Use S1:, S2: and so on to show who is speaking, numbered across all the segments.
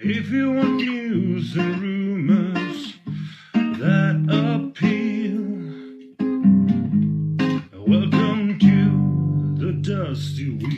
S1: If you want news and rumors that appeal, welcome to the Dusty Wheel.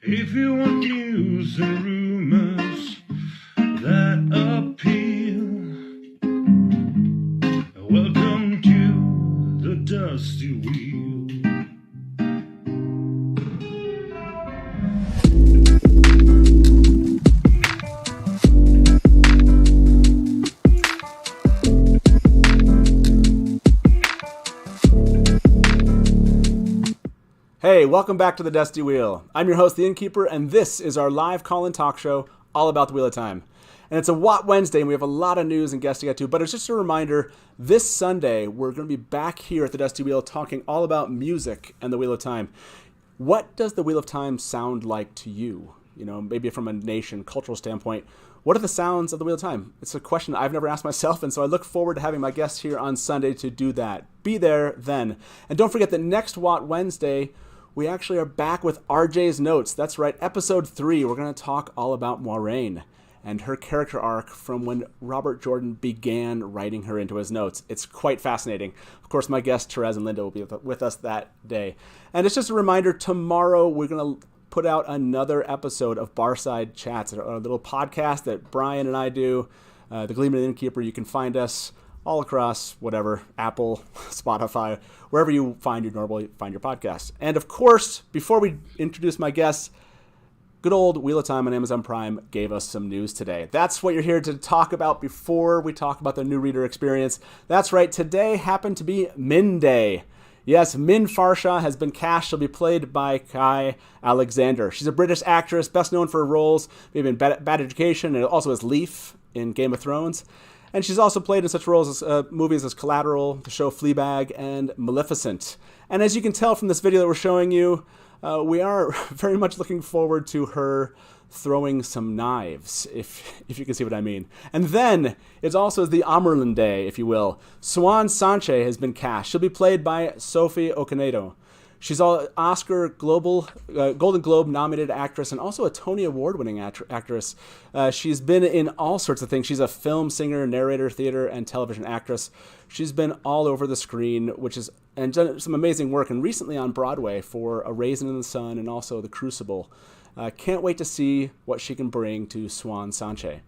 S1: If you want news and rumors that appeal, welcome to the Dusty Wheel.
S2: Hey, welcome back to the Dusty Wheel. I'm your host, the Innkeeper, and this is our live call-in talk show all about the Wheel of Time. And it's a What Wednesday, and we have a lot of news and guests to get to, but it's just a reminder, this Sunday, we're going to be back here at the Dusty Wheel talking all about music and the Wheel of Time. What does the Wheel of Time sound like to you? You know, maybe from a nation, cultural standpoint. What are the sounds of the Wheel of Time? It's a question I've never asked myself, and so I look forward to having my guests here on Sunday to do that. Be there then. And don't forget that next What Wednesday, we actually are back with RJ's Notes. That's right, episode 3. We're going to talk all about Moiraine and her character arc from when Robert Jordan began writing her into his notes. It's quite fascinating. Of course, my guests, Therese and Linda, will be with us that day. And it's just a reminder, tomorrow we're going to put out another episode of BARSIDE Chats, a little podcast that Brian and I do, the Gleeman and Innkeeper. You can find us all across whatever, Apple, Spotify, wherever you find your podcast. And of course, before we introduce my guests, good old Wheel of Time on Amazon Prime gave us some news today. That's what you're here to talk about before we talk about the new reader experience. That's right, today happened to be Min Day. Yes, Min Farshaw has been cast. She'll be played by Kai Alexander. She's a British actress, best known for her roles maybe in Bad Education and also as Leaf in Game of Thrones. And she's also played in such roles as movies as Collateral, the show Fleabag, and Maleficent. And as you can tell from this video that we're showing you, we are very much looking forward to her throwing some knives, if you can see what I mean. And then, it's also the Amerlin Day, if you will. Swan Sanche has been cast. She'll be played by Sophie Okonedo. She's an Oscar Golden Globe nominated actress and also a Tony Award winning actress. She's been in all sorts of things. She's a film singer, narrator, theater, and television actress. She's been all over the screen, and done some amazing work, and recently on Broadway for A Raisin in the Sun and also The Crucible. Can't wait to see what she can bring to Swan Sanche.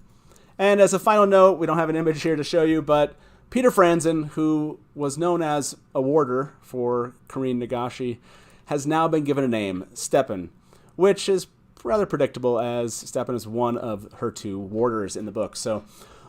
S2: And as a final note, we don't have an image here to show you, but Peter Franzen, who was known as a warder for Karine Nagashi, has now been given a name, Stepan, which is rather predictable as Stepan is one of her 2 warders in the book. So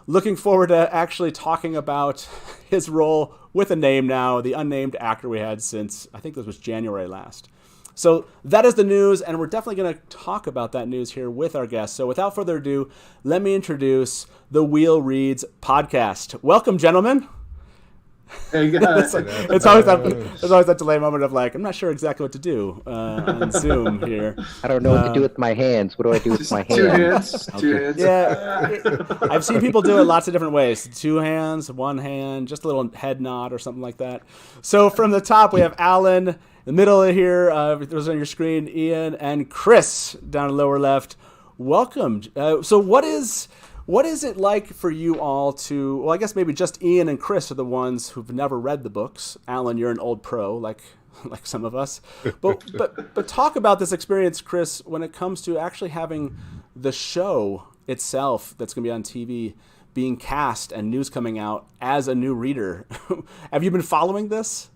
S2: looking forward to actually talking about his role with a name now, the unnamed actor we had since, I think this was January last. So that is the news, and we're definitely going to talk about that news here with our guests. So without further ado, let me introduce the Wheel Reads podcast. Welcome, gentlemen.
S3: Hey, guys.
S2: It's always that delay moment of like, I'm not sure exactly what to do on Zoom here.
S4: I don't know what to do with my hands. What do I do with my hands?
S3: Two hands.
S2: Yeah, I've seen people do it lots of different ways. 2 hands, 1 hand, just a little head nod or something like that. So from the top, we have Alan. In the middle of here, those on your screen, Ian and Chris down the lower left. Welcome. So what is it like for you all to, well, I guess maybe just Ian and Chris are the ones who've never read the books. Alan, you're an old pro, like some of us. But talk about this experience, Chris, when it comes to actually having the show itself that's going to be on TV being cast and news coming out as a new reader. Have you been following this?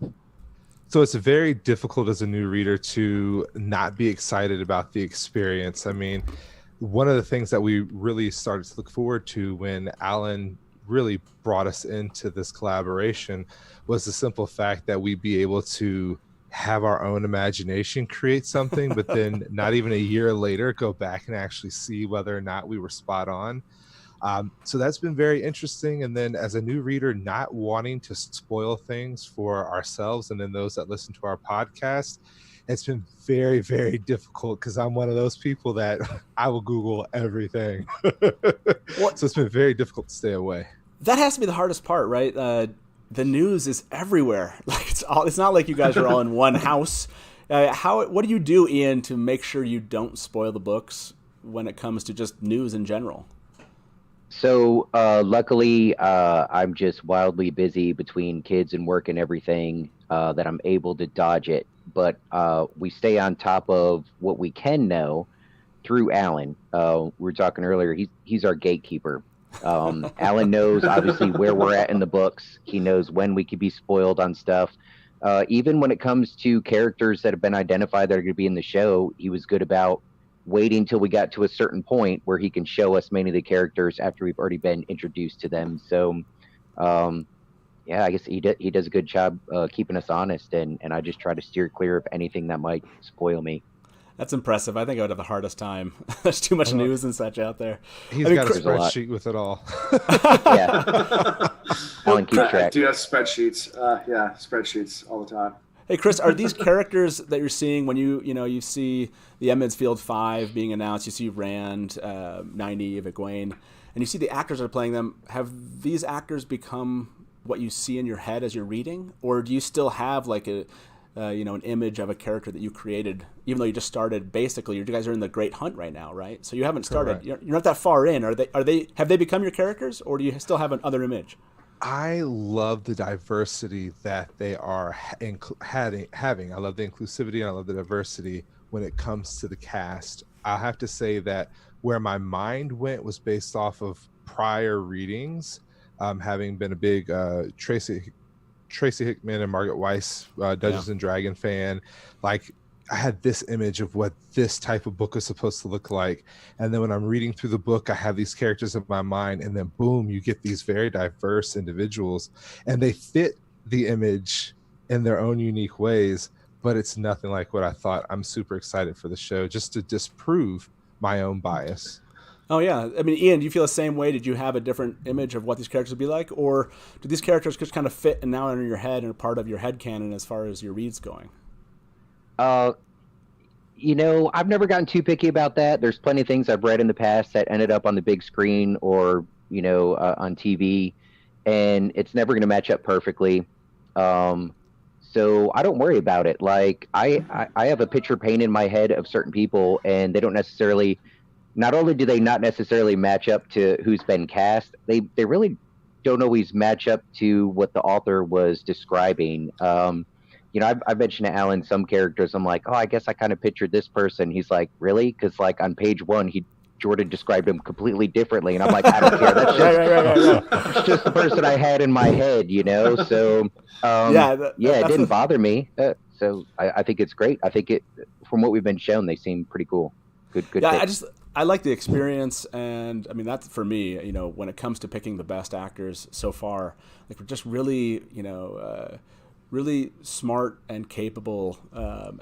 S5: So it's very difficult as a new reader to not be excited about the experience. I mean, one of the things that we really started to look forward to when Alan really brought us into this collaboration was the simple fact that we'd be able to have our own imagination create something, but then not even a year later go back and actually see whether or not we were spot on. So that's been very interesting. And then as a new reader, not wanting to spoil things for ourselves and then those that listen to our podcast, it's been very, very difficult because I'm one of those people that I will Google everything. So it's been very difficult to stay away.
S2: That has to be the hardest part, right? The news is everywhere. Like it's not like you guys are all in one house. What do you do, Ian, to make sure you don't spoil the books when it comes to just news in general?
S4: So luckily, I'm just wildly busy between kids and work and everything that I'm able to dodge it. But we stay on top of what we can know through Alan. We were talking earlier. He's our gatekeeper. Alan knows obviously where we're at in the books. He knows when we could be spoiled on stuff. Even when it comes to characters that have been identified that are going to be in the show, he was good about waiting till we got to a certain point where he can show us many of the characters after we've already been introduced to them. So, yeah, I guess he does a good job keeping us honest, and I just try to steer clear of anything that might spoil me.
S2: That's impressive. I think I would have the hardest time. There's too much news and such out there.
S5: He's got a spreadsheet with it all.
S4: Yeah. Alan keeps track.
S3: I do have spreadsheets. Yeah, spreadsheets all the time.
S2: Hey, Chris, are these characters that you're seeing when you see the Emmons Field 5 being announced, you see Rand, Nynaeve, Egwene, and you see the actors that are playing them, have these actors become what you see in your head as you're reading? Or do you still have like an image of a character that you created, even though you just started? Basically, you guys are in the Great Hunt right now, right? So you haven't started. You're not that far in. Have they become your characters, or do you still have another image?
S5: I love the diversity that they are having. I love the inclusivity and I love the diversity when it comes to the cast. I'll have to say that where my mind went was based off of prior readings, having been a big Tracy Hickman and Margaret Weiss Dungeons and Dragon fan. Like, I had this image of what this type of book is supposed to look like, and then when I'm reading through the book, I have these characters in my mind, and then boom, you get these very diverse individuals, and they fit the image in their own unique ways, but it's nothing like what I thought. I'm super excited for the show just to disprove my own bias.
S2: Oh, yeah. I mean, Ian, do you feel the same way? Did you have a different image of what these characters would be like? Or do these characters just kind of fit and now are in your head and are part of your head canon as far as your reads going?
S4: I've never gotten too picky about that. There's plenty of things I've read in the past that ended up on the big screen or, on TV, and it's never going to match up perfectly. So I don't worry about it. Like, I have a picture painted in my head of certain people, and they don't necessarily... Not only do they not necessarily match up to who's been cast, they really don't always match up to what the author was describing. I've mentioned to Alan some characters. I'm like, oh, I guess I kind of pictured this person. He's like, really? Because like on page 1, Jordan described him completely differently, and I'm like, I don't care. That's just the person I had in my head, So it didn't bother me. So I think it's great. I think from what we've been shown, they seem pretty cool. Good.
S2: Yeah, I like the experience, and I mean that's for me. When it comes to picking the best actors so far, like we're just really, really smart and capable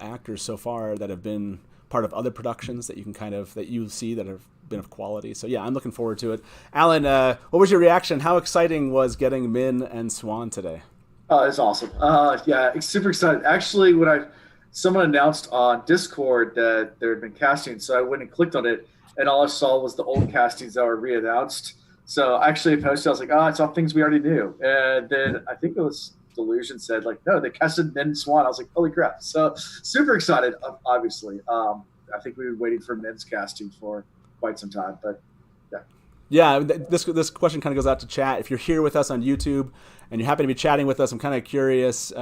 S2: actors so far that have been part of other productions that you can that you see that have been of quality. So yeah, I'm looking forward to it. Alan, what was your reaction? How exciting was getting Min and Swan today?
S3: Oh, it's awesome. Yeah, super excited. Actually, when someone announced on Discord that there had been casting, so I went and clicked on it, and all I saw was the old castings that were re-announced. So actually, I posted, I was like, it's all things we already knew. And then I think it was Delusion said, like, no, they casted Min and Swan. I was like, holy crap. So super excited, obviously. I think we've been waiting for Min's casting for quite some time, but yeah.
S2: Yeah, this question kind of goes out to chat. If you're here with us on YouTube and you happen to be chatting with us, I'm kind of curious,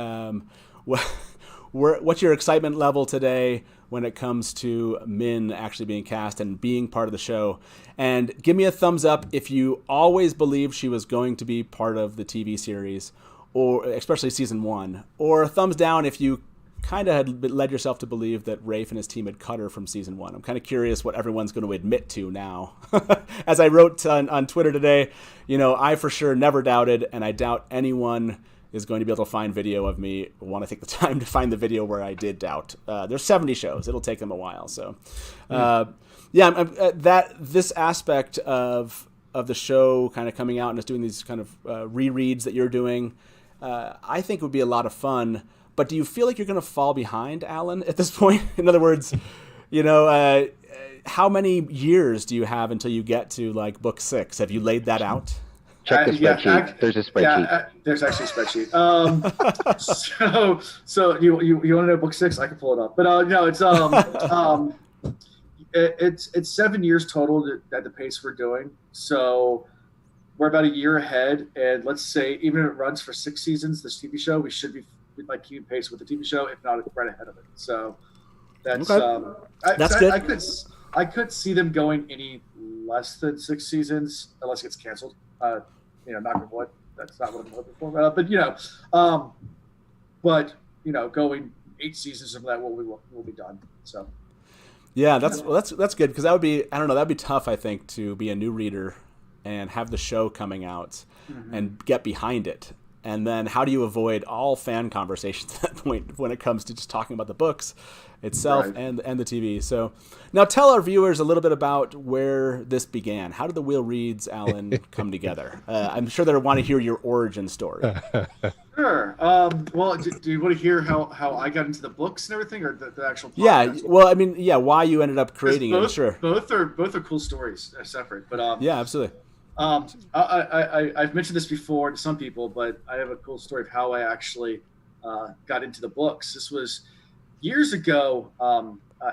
S2: what's your excitement level today when it comes to Min actually being cast and being part of the show? And give me a thumbs up if you always believed she was going to be part of the TV series, or especially season 1, or a thumbs down if you kind of had led yourself to believe that Rafe and his team had cut her from season 1. I'm kind of curious what everyone's going to admit to now. As I wrote on Twitter today, I for sure never doubted, and I doubt anyone is going to be able to find video of me. Want to take the time to find the video where I did doubt. There's 70 shows. It'll take them a while. So, this aspect of the show kind of coming out and just doing these kind of rereads that you're doing, I think would be a lot of fun. But do you feel like you're going to fall behind, Alan, at this point? In other words, how many years do you have until you get to like book 6? Have you laid that out?
S4: Check the spreadsheet. There's a spreadsheet.
S3: Yeah, there's actually a spreadsheet. So you want to know book 6? I can pull it up. But no, it's 7 years total at the pace we're doing. So we're about a year ahead, and let's say even if it runs for 6 seasons, this TV show, we should be like keeping pace with the TV show, if not right ahead of it. So that's
S2: okay. That's good.
S3: I could see them going any less than 6 seasons unless it gets canceled. Knock on wood. That's not what I'm hoping for. But going 8 seasons of that will be done. So.
S2: Yeah, that's good, because that would be, I don't know, that'd be tough, I think, to be a new reader and have the show coming out and get behind it. And then how do you avoid all fan conversations at that point when it comes to just talking about the books itself and the TV? So now tell our viewers a little bit about where this began. How did the Wheel Reads, Alan, come together? I'm sure they want to hear your origin story.
S3: Sure. Well, do you want to hear how I got into the books and everything, or the actual podcast?
S2: Yeah. Well, I mean, why you ended up creating it. Sure.
S3: Both are cool stories. They're separate, but
S2: yeah, absolutely.
S3: I've mentioned this before to some people, but I have a cool story of how I actually got into the books. This was years ago.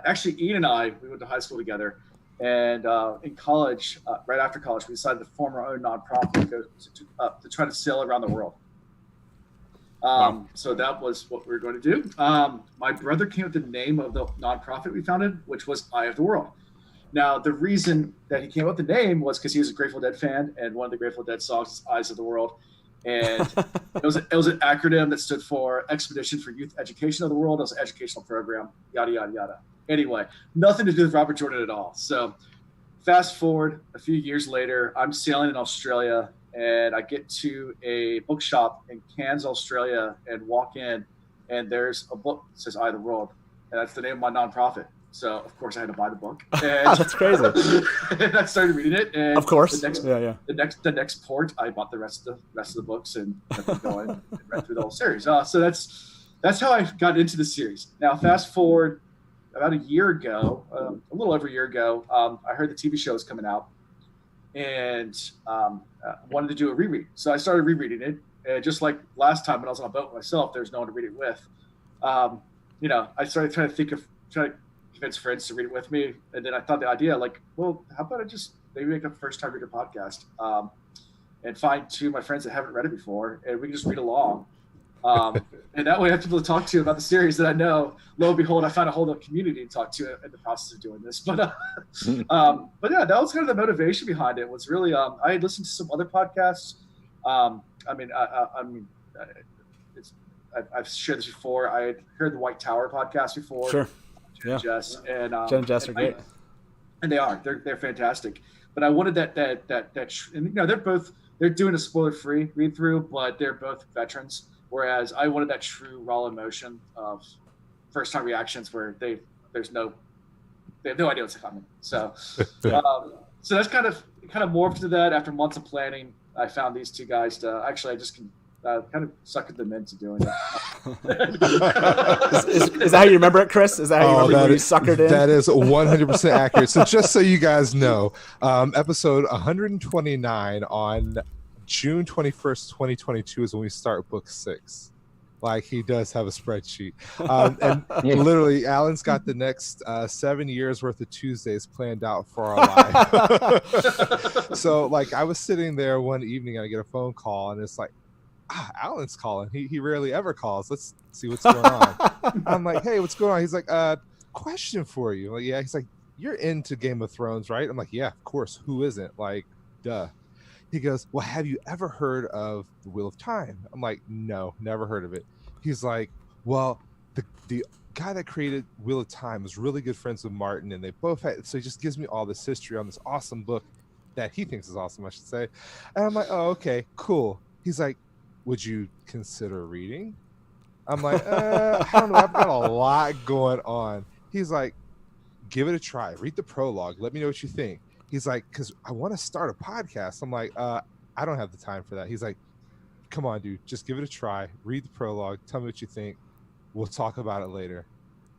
S3: Actually, Ian and I, we went to high school together, and in college, right after college, we decided to form our own nonprofit to try to sail around the world.
S2: Wow.
S3: So that was what we were going to do. My brother came up with the name of the nonprofit we founded, which was Eye of the World. Now, the reason that he came up with the name was because he was a Grateful Dead fan, and one of the Grateful Dead songs is Eyes of the World. And it was an acronym that stood for Expedition for Youth Education of the World. It was an educational program, yada, yada, yada. Anyway, nothing to do with Robert Jordan at all. So fast forward a few years later, I'm sailing in Australia, and I get to a bookshop in Cairns, Australia, and walk in, and there's a book that says Eye of the World, and that's the name of my nonprofit. So, of course, I had to buy the book. And
S2: that's crazy.
S3: And I started reading it. And
S2: of course.
S3: The next port, I bought the rest of the books and kept going and read through the whole series. So that's how I got into the series. Now, fast forward about a year ago, a little over a year ago, I heard the TV show was coming out, and wanted to do a reread. So I started rereading it. And just like last time when I was on a boat with myself, there's no one to read it with. I started trying to convince friends to read it with me, and then I thought the idea, like, well, how about I just maybe make a first time reader podcast, and find 2 of my friends that haven't read it before, and we can just read along, and that way I have people to talk to about the series that I know. Lo and behold, I found a whole community to talk to in the process of doing this. But yeah, that was kind of the motivation behind it. Was really I had listened to some other podcasts. I've shared this before. I had heard the White Tower podcast before.
S2: Sure.
S3: Jen and Jess, and
S2: Jen and Jess are great,
S3: and they're fantastic. But I wanted that and they're doing a spoiler-free read through, but they're both veterans. Whereas I wanted that true raw emotion of first-time reactions where they have no idea what's coming. So so that's kind of morphed to that. After months of planning, I found these 2 guys to actually I just can. Kind of suckered them into doing it.
S2: Is that how you remember it, Chris? Is that how you remember you suckered in?
S5: That is 100% accurate. So just so you guys know, episode 129 on June 21st, 2022 is when we start book 6. Like, he does have a spreadsheet. And literally, Alan's got the next 7 years worth of Tuesdays planned out for our life. So, like, I was sitting there one evening and I get a phone call, and it's like, Alan's calling. He rarely ever calls. Let's see what's going on. I'm like, hey, what's going on? He's like, question for you. I'm like, yeah. He's like, you're into Game of Thrones, right? I'm like, yeah, of course. Who isn't? Like, duh. He goes, well, have you ever heard of the Wheel of Time? I'm like, no, never heard of it. He's like, well, the guy that created Wheel of Time was really good friends with Martin, and they both had, so he just gives me all this history on this awesome book that he thinks is awesome, I should say. And I'm like, oh, okay, cool. He's like, would you consider reading? I'm like, I don't know. I've got a lot going on. He's like, give it a try. Read the prologue. Let me know what you think. He's like, because I want to start a podcast. I'm like, I don't have the time for that. He's like, come on, dude, just give it a try. Read the prologue. Tell me what you think. We'll talk about it later.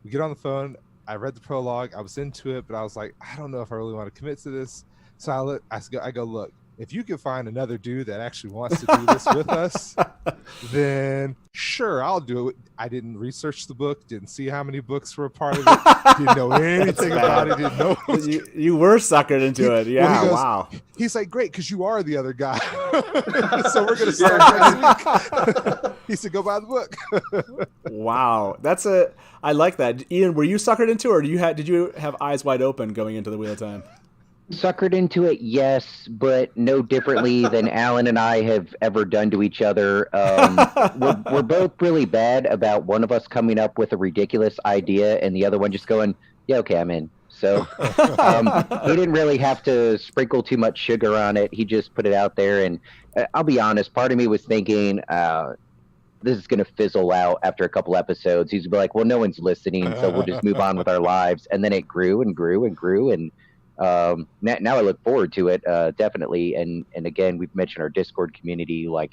S5: We get on the phone. I read the prologue. I was into it, but I was like, I don't know if I really want to commit to this. So I go, look, if you can find another dude that actually wants to do this with us, then sure, I'll do it. I didn't research the book, didn't see how many books were a part of it, didn't know anything about it, didn't know.
S2: You were suckered into it. Yeah,
S5: well,
S2: wow.
S5: He's like, great, because you are the other guy. So we're going to start next week. He said, go buy the book.
S2: Wow. I like that. Ian, were you suckered into it, or did you have eyes wide open going into the Wheel of Time?
S4: Suckered into it, yes, but no differently than Alan and I have ever done to each other. We're both really bad about one of us coming up with a ridiculous idea and the other one just going, yeah, okay, I'm in. So he didn't really have to sprinkle too much sugar on it. He just put it out there. And I'll be honest, part of me was thinking, this is going to fizzle out after a couple episodes. He's like, well, no one's listening, so we'll just move on with our lives. And then it grew and grew and grew. And now I look forward to it, definitely. And again, we've mentioned our Discord community, like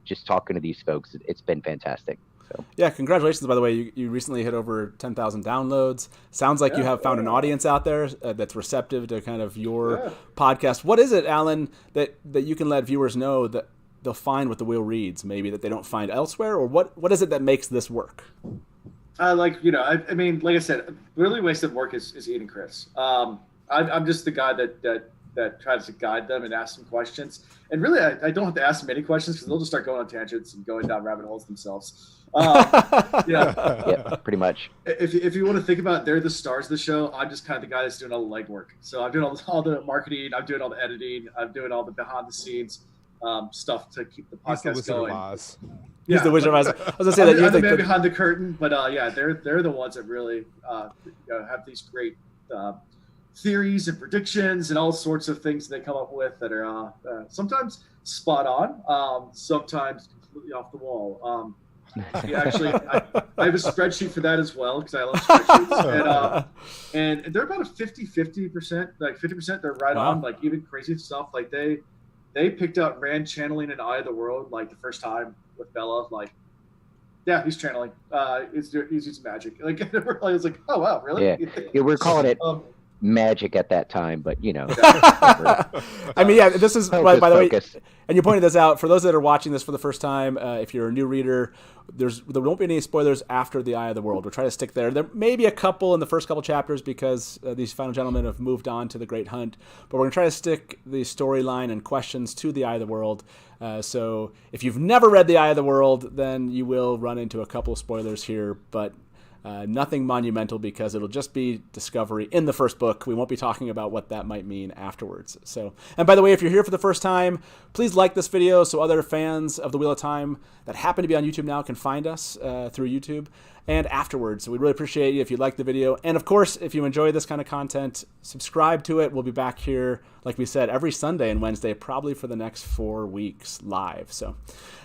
S4: just talking to these folks, it's been fantastic. So.
S2: Yeah, congratulations, by the way. You recently hit over 10,000 downloads. Sounds like you have found an audience out there that's receptive to kind of your podcast. What is it, Alan, that you can let viewers know that they'll find with the Wheel reads, maybe that they don't find elsewhere? Or what is it that makes this work?
S3: I mean, like I said, really wasted work is Ian and Chris. I'm just the guy that tries to guide them and ask them questions. And really, I don't have to ask them any questions because they'll just start going on tangents and going down rabbit holes themselves.
S4: Yeah, pretty much.
S3: If you want to think about it, they're the stars of the show. I'm just kind of the guy that's doing all the legwork. So I'm doing all the marketing. I'm doing all the editing. I'm doing all the behind the scenes stuff to keep the podcast
S5: He's the Wizard
S3: going.
S5: Of Oz.
S2: He's the Wizard of Oz. I was gonna say that
S3: I'm the man behind the curtain, but they're the ones that really have these great theories and predictions and all sorts of things they come up with that are sometimes spot on, sometimes completely off the wall. Actually, I have a spreadsheet for that as well because I love spreadsheets. And they're about a 50%, like 50%. They're right on, like even crazy stuff. Like they picked out Rand channeling in Eye of the World like the first time with Bella. Like, yeah, he's channeling. He's using magic. Like I was like, oh wow, really?
S4: Yeah, we're calling it magic at that time, but
S2: I mean, yeah, this is by the way,
S4: focus.
S2: And you pointed this out for those that are watching this for the first time. If you're a new reader, there won't be any spoilers after the Eye of the World. We'll try to stick there. There may be a couple in the first couple chapters because these final gentlemen have moved on to the Great Hunt, but we're gonna try to stick the storyline and questions to the Eye of the World. So if you've never read the Eye of the World, then you will run into a couple of spoilers here, but nothing monumental because it'll just be discovery in the first book. We won't be talking about what that might mean afterwards. So, and by the way, if you're here for the first time, please like this video so other fans of the Wheel of Time that happen to be on YouTube now can find us through YouTube and afterwards. So we really appreciate you if you like the video. And of course, if you enjoy this kind of content, subscribe to it. We'll be back here, like we said, every Sunday and Wednesday, probably for the next 4 weeks live. So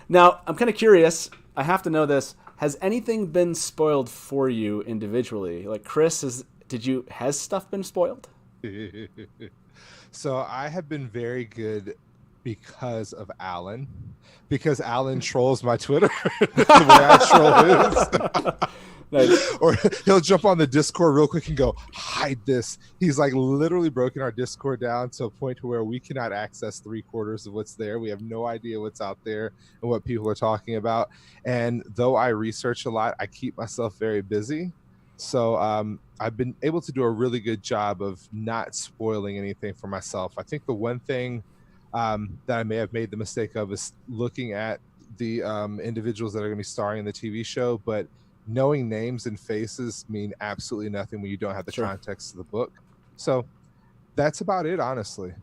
S2: now I'm kind of curious. I have to know this. Has anything been spoiled for you individually? Like Chris, has stuff been spoiled?
S5: So I have been very good because of Alan. Because Alan trolls my Twitter the way I troll his.
S2: Nice.
S5: Or he'll jump on the Discord real quick and go, hide this. He's like literally broken our Discord down to a point to where we cannot access 3/4 of what's there. We have no idea what's out there and what people are talking about. And though I research a lot, I keep myself very busy. So I've been able to do a really good job of not spoiling anything for myself. I think the one thing that I may have made the mistake of is looking at the individuals that are going to be starring in the TV show, but knowing names and faces mean absolutely nothing when you don't have the context of the book. So that's about it, honestly.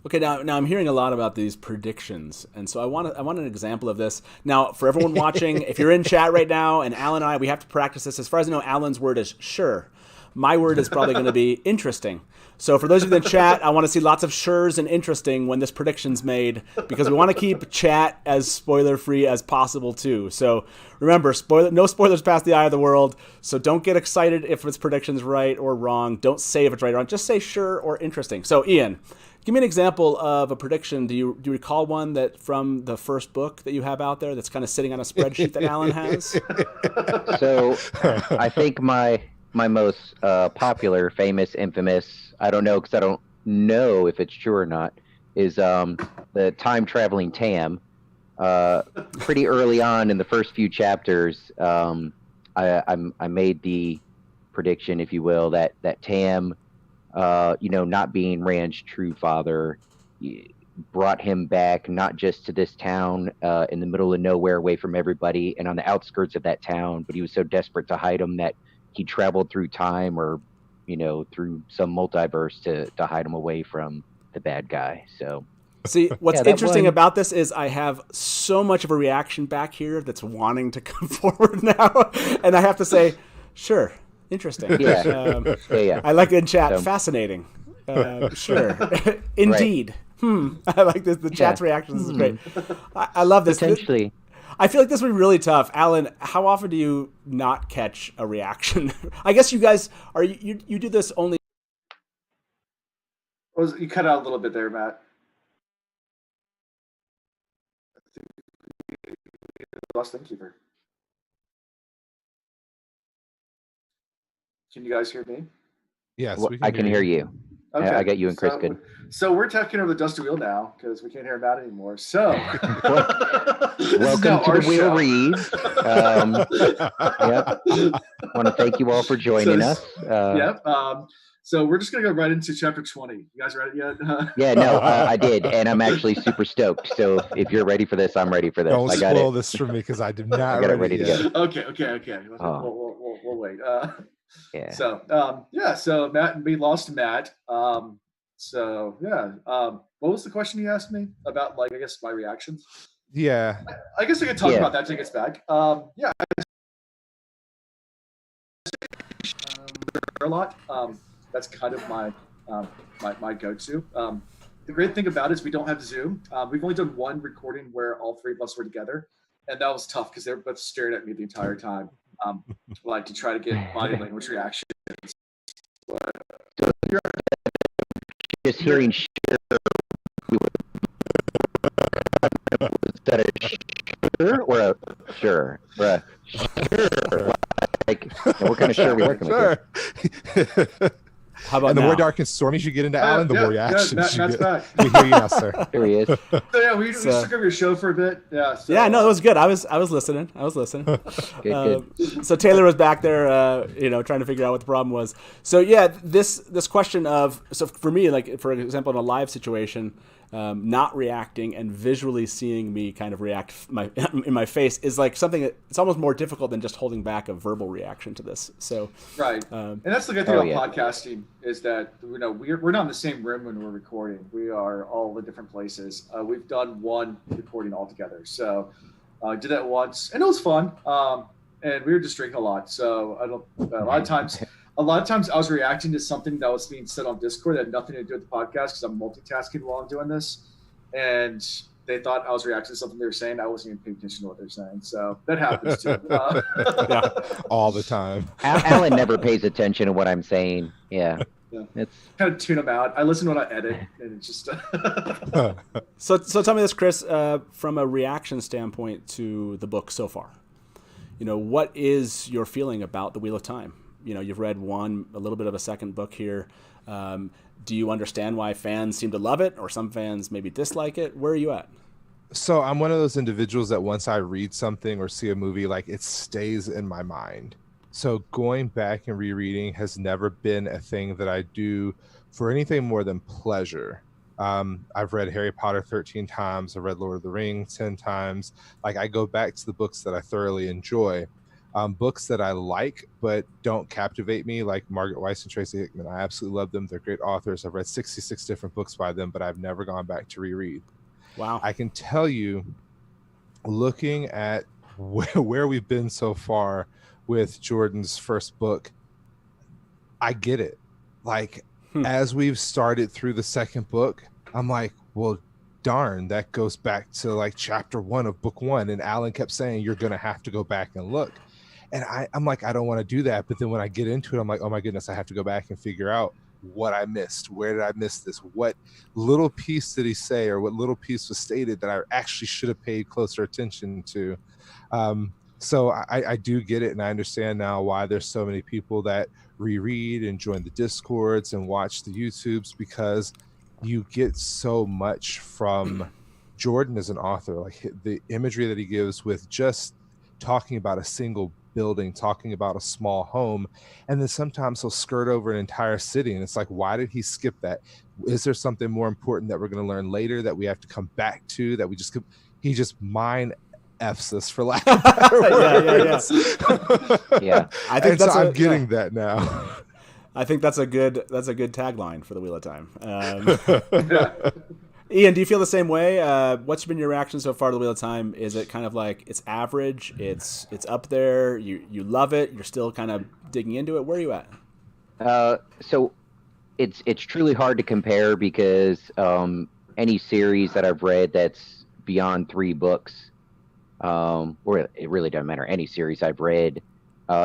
S2: Okay, now I'm hearing a lot about these predictions, and so I want an example of this. Now, for everyone watching, if you're in chat right now, and Alan and I, we have to practice this. As far as I know, Alan's word is sure. My word is probably going to be interesting. So for those of you in the chat, I want to see lots of sures and interesting when this prediction's made, because we want to keep chat as spoiler-free as possible too. So remember, no spoilers past the eye of the world. So don't get excited if its prediction's right or wrong. Don't say if it's right or wrong. Just say sure or interesting. So Ian, give me an example of a prediction. Do you recall one that from the first book that you have out there that's kind of sitting on a spreadsheet that Alan has?
S4: So I think my most popular, famous, infamous, I don't know because I don't know if it's true or not, is the time-traveling Tam. Pretty early on in the first few chapters, I made the prediction, if you will, that Tam, not being Rand's true father, brought him back not just to this town in the middle of nowhere away from everybody and on the outskirts of that town, but he was so desperate to hide him that he traveled through time or through some multiverse to hide him away from the bad guy. So
S2: see, what's interesting about this is I have so much of a reaction back here that's wanting to come forward now, and I have to say, sure, interesting.
S4: Yeah.
S2: I like it in chat. Fascinating. Sure. Indeed. I like this. The chat's reactions is great. I love this.
S4: Potentially.
S2: I feel like this would be really tough. Alan, how often do you not catch a reaction? I guess you guys you do this only.
S3: You cut out a little bit there, Matt. Lost Innkeeper. Can you guys hear me?
S5: Yes,
S4: I can hear you. Okay. I got you and Chris good.
S3: So we're talking over the Dusty Wheel now because we can't hear Matt anymore. So
S4: welcome to the Wheel Read. Yep. Want to thank you all for joining us.
S3: So we're just gonna go right into chapter 20. You guys ready yet?
S4: Yeah, no, I did, and I'm actually super stoked. So if you're ready for this, I'm ready for this.
S5: Don't spoil this for me because I did not.
S4: I got it ready to go.
S3: Okay. We'll wait. So Matt, we lost Matt. What was the question you asked me about? Like, I guess my reactions.
S5: Yeah.
S3: I guess I could talk about that till it gets back. A lot. That's kind of my go-to. The great thing about it is we don't have Zoom. We've only done one recording where all three of us were together, and that was tough because they were both staring at me the entire time. To try to get body language reactions.
S4: So you're just hearing sure. Is that a sure or a sure? Or a sure? Like, what kind of sure are we working with?
S2: How about
S5: and the
S2: now?
S5: more dark and stormy you get into Alan, the more reactions you get.
S3: Back.
S5: We hear you now, sir.
S4: There he is.
S3: We just took over your show for a bit. No, it
S2: was good. I was listening.
S4: Good.
S2: So Taylor was back there, trying to figure out what the problem was. So yeah, this question of, so for me, like for example, in a live situation, not reacting and visually seeing me kind of react in my face is like something that it's almost more difficult than just holding back a verbal reaction to this. So
S3: right, and that's the good thing about podcasting is that we're not in the same room when we're recording. We are all in different places. We've done one recording all together, so I did that once and it was fun. And we were just drinking a lot, so a lot of times I was reacting to something that was being said on Discord that had nothing to do with the podcast because I'm multitasking while I'm doing this. And they thought I was reacting to something they were saying. I wasn't even paying attention to what they're saying. So that happens too.
S5: All the time.
S4: Alan never pays attention to what I'm saying. Yeah. It's
S3: kind of tune them out. I listen when I edit, and it's just.
S2: So tell me this, Chris, from a reaction standpoint to the book so far. What is your feeling about the Wheel of Time? You've read a little bit of a second book here. Do you understand why fans seem to love it, or some fans maybe dislike it? Where are you at?
S5: So I'm one of those individuals that once I read something or see a movie, like it stays in my mind. So going back and rereading has never been a thing that I do for anything more than pleasure. I've read Harry Potter 13 times. I've read Lord of the Rings 10 times. Like I go back to the books that I thoroughly enjoy. Books that I like but don't captivate me, like Margaret Weiss and Tracy Hickman. I absolutely love them. They're great authors. I've read 66 different books by them, but I've never gone back to reread.
S2: Wow.
S5: I can tell you, looking at where we've been so far with Jordan's first book, I get it. Like, as we've started through the second book, I'm like, well, darn, that goes back to like chapter 1 of book 1. And Alan kept saying, you're going to have to go back and look. And I'm like, I don't want to do that. But then when I get into it, I'm like, oh my goodness, I have to go back and figure out what I missed. Where did I miss this? What little piece did he say, or what little piece was stated that I actually should have paid closer attention to? So I do get it. And I understand now why there's so many people that reread and join the Discords and watch the YouTubes, because you get so much from Jordan as an author, like the imagery that he gives with just talking about a single building, talking about a small home, and then sometimes he'll skirt over an entire city, and it's like, why did he skip that? Is there something more important that we're going to learn later that we have to come back to, that we just he just mind F's us, for lack of better words.
S4: Yeah.
S2: I think that's
S5: I'm getting that now.
S2: I think that's a good tagline for the Wheel of Time. Ian, do you feel the same way? What's been your reaction so far to the Wheel of Time? Is it kind of like it's average? It's up there. You love it. You're still kind of digging into it. Where are you at?
S4: So it's truly hard to compare, because any series that I've read that's beyond 3 books, or it really doesn't matter. Any series I've read,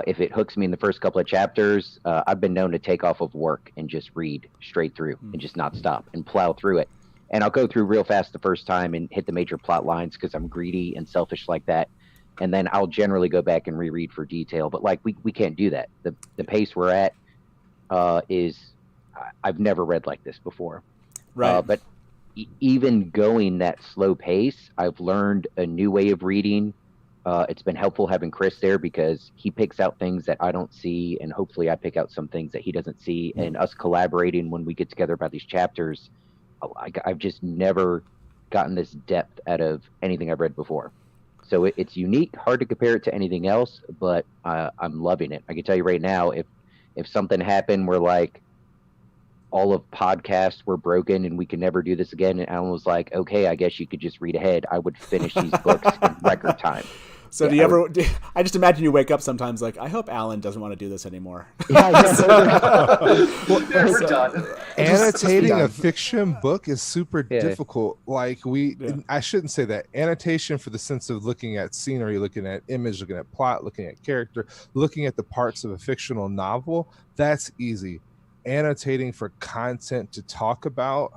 S4: if it hooks me in the first couple of chapters, I've been known to take off of work and just read straight through and just not stop and plow through it. And I'll go through real fast the first time and hit the major plot lines because I'm greedy and selfish like that. And then I'll generally go back and reread for detail. But like we can't do that. The pace we're at is I've never read like this before.
S2: Right.
S4: But even going that slow pace, I've learned a new way of reading. It's been helpful having Chris there, because he picks out things that I don't see, and hopefully I pick out some things that he doesn't see. And us collaborating when we get together about these chapters, I've just never gotten this depth out of anything I've read before. So it's unique, hard to compare it to anything else, but I'm loving it. I can tell you right now, if something happened where like all of podcasts were broken and we could never do this again, and Alan was like, okay, I guess you could just read ahead, I would finish these books in record time.
S2: So I just imagine you wake up sometimes like, I hope Alan doesn't want to do this anymore.
S3: We're done.
S5: Annotating a fiction book is super difficult. Like I shouldn't say that. Annotation for the sense of looking at scenery, looking at image, looking at plot, looking at character, looking at the parts of a fictional novel, that's easy. Annotating for content to talk about,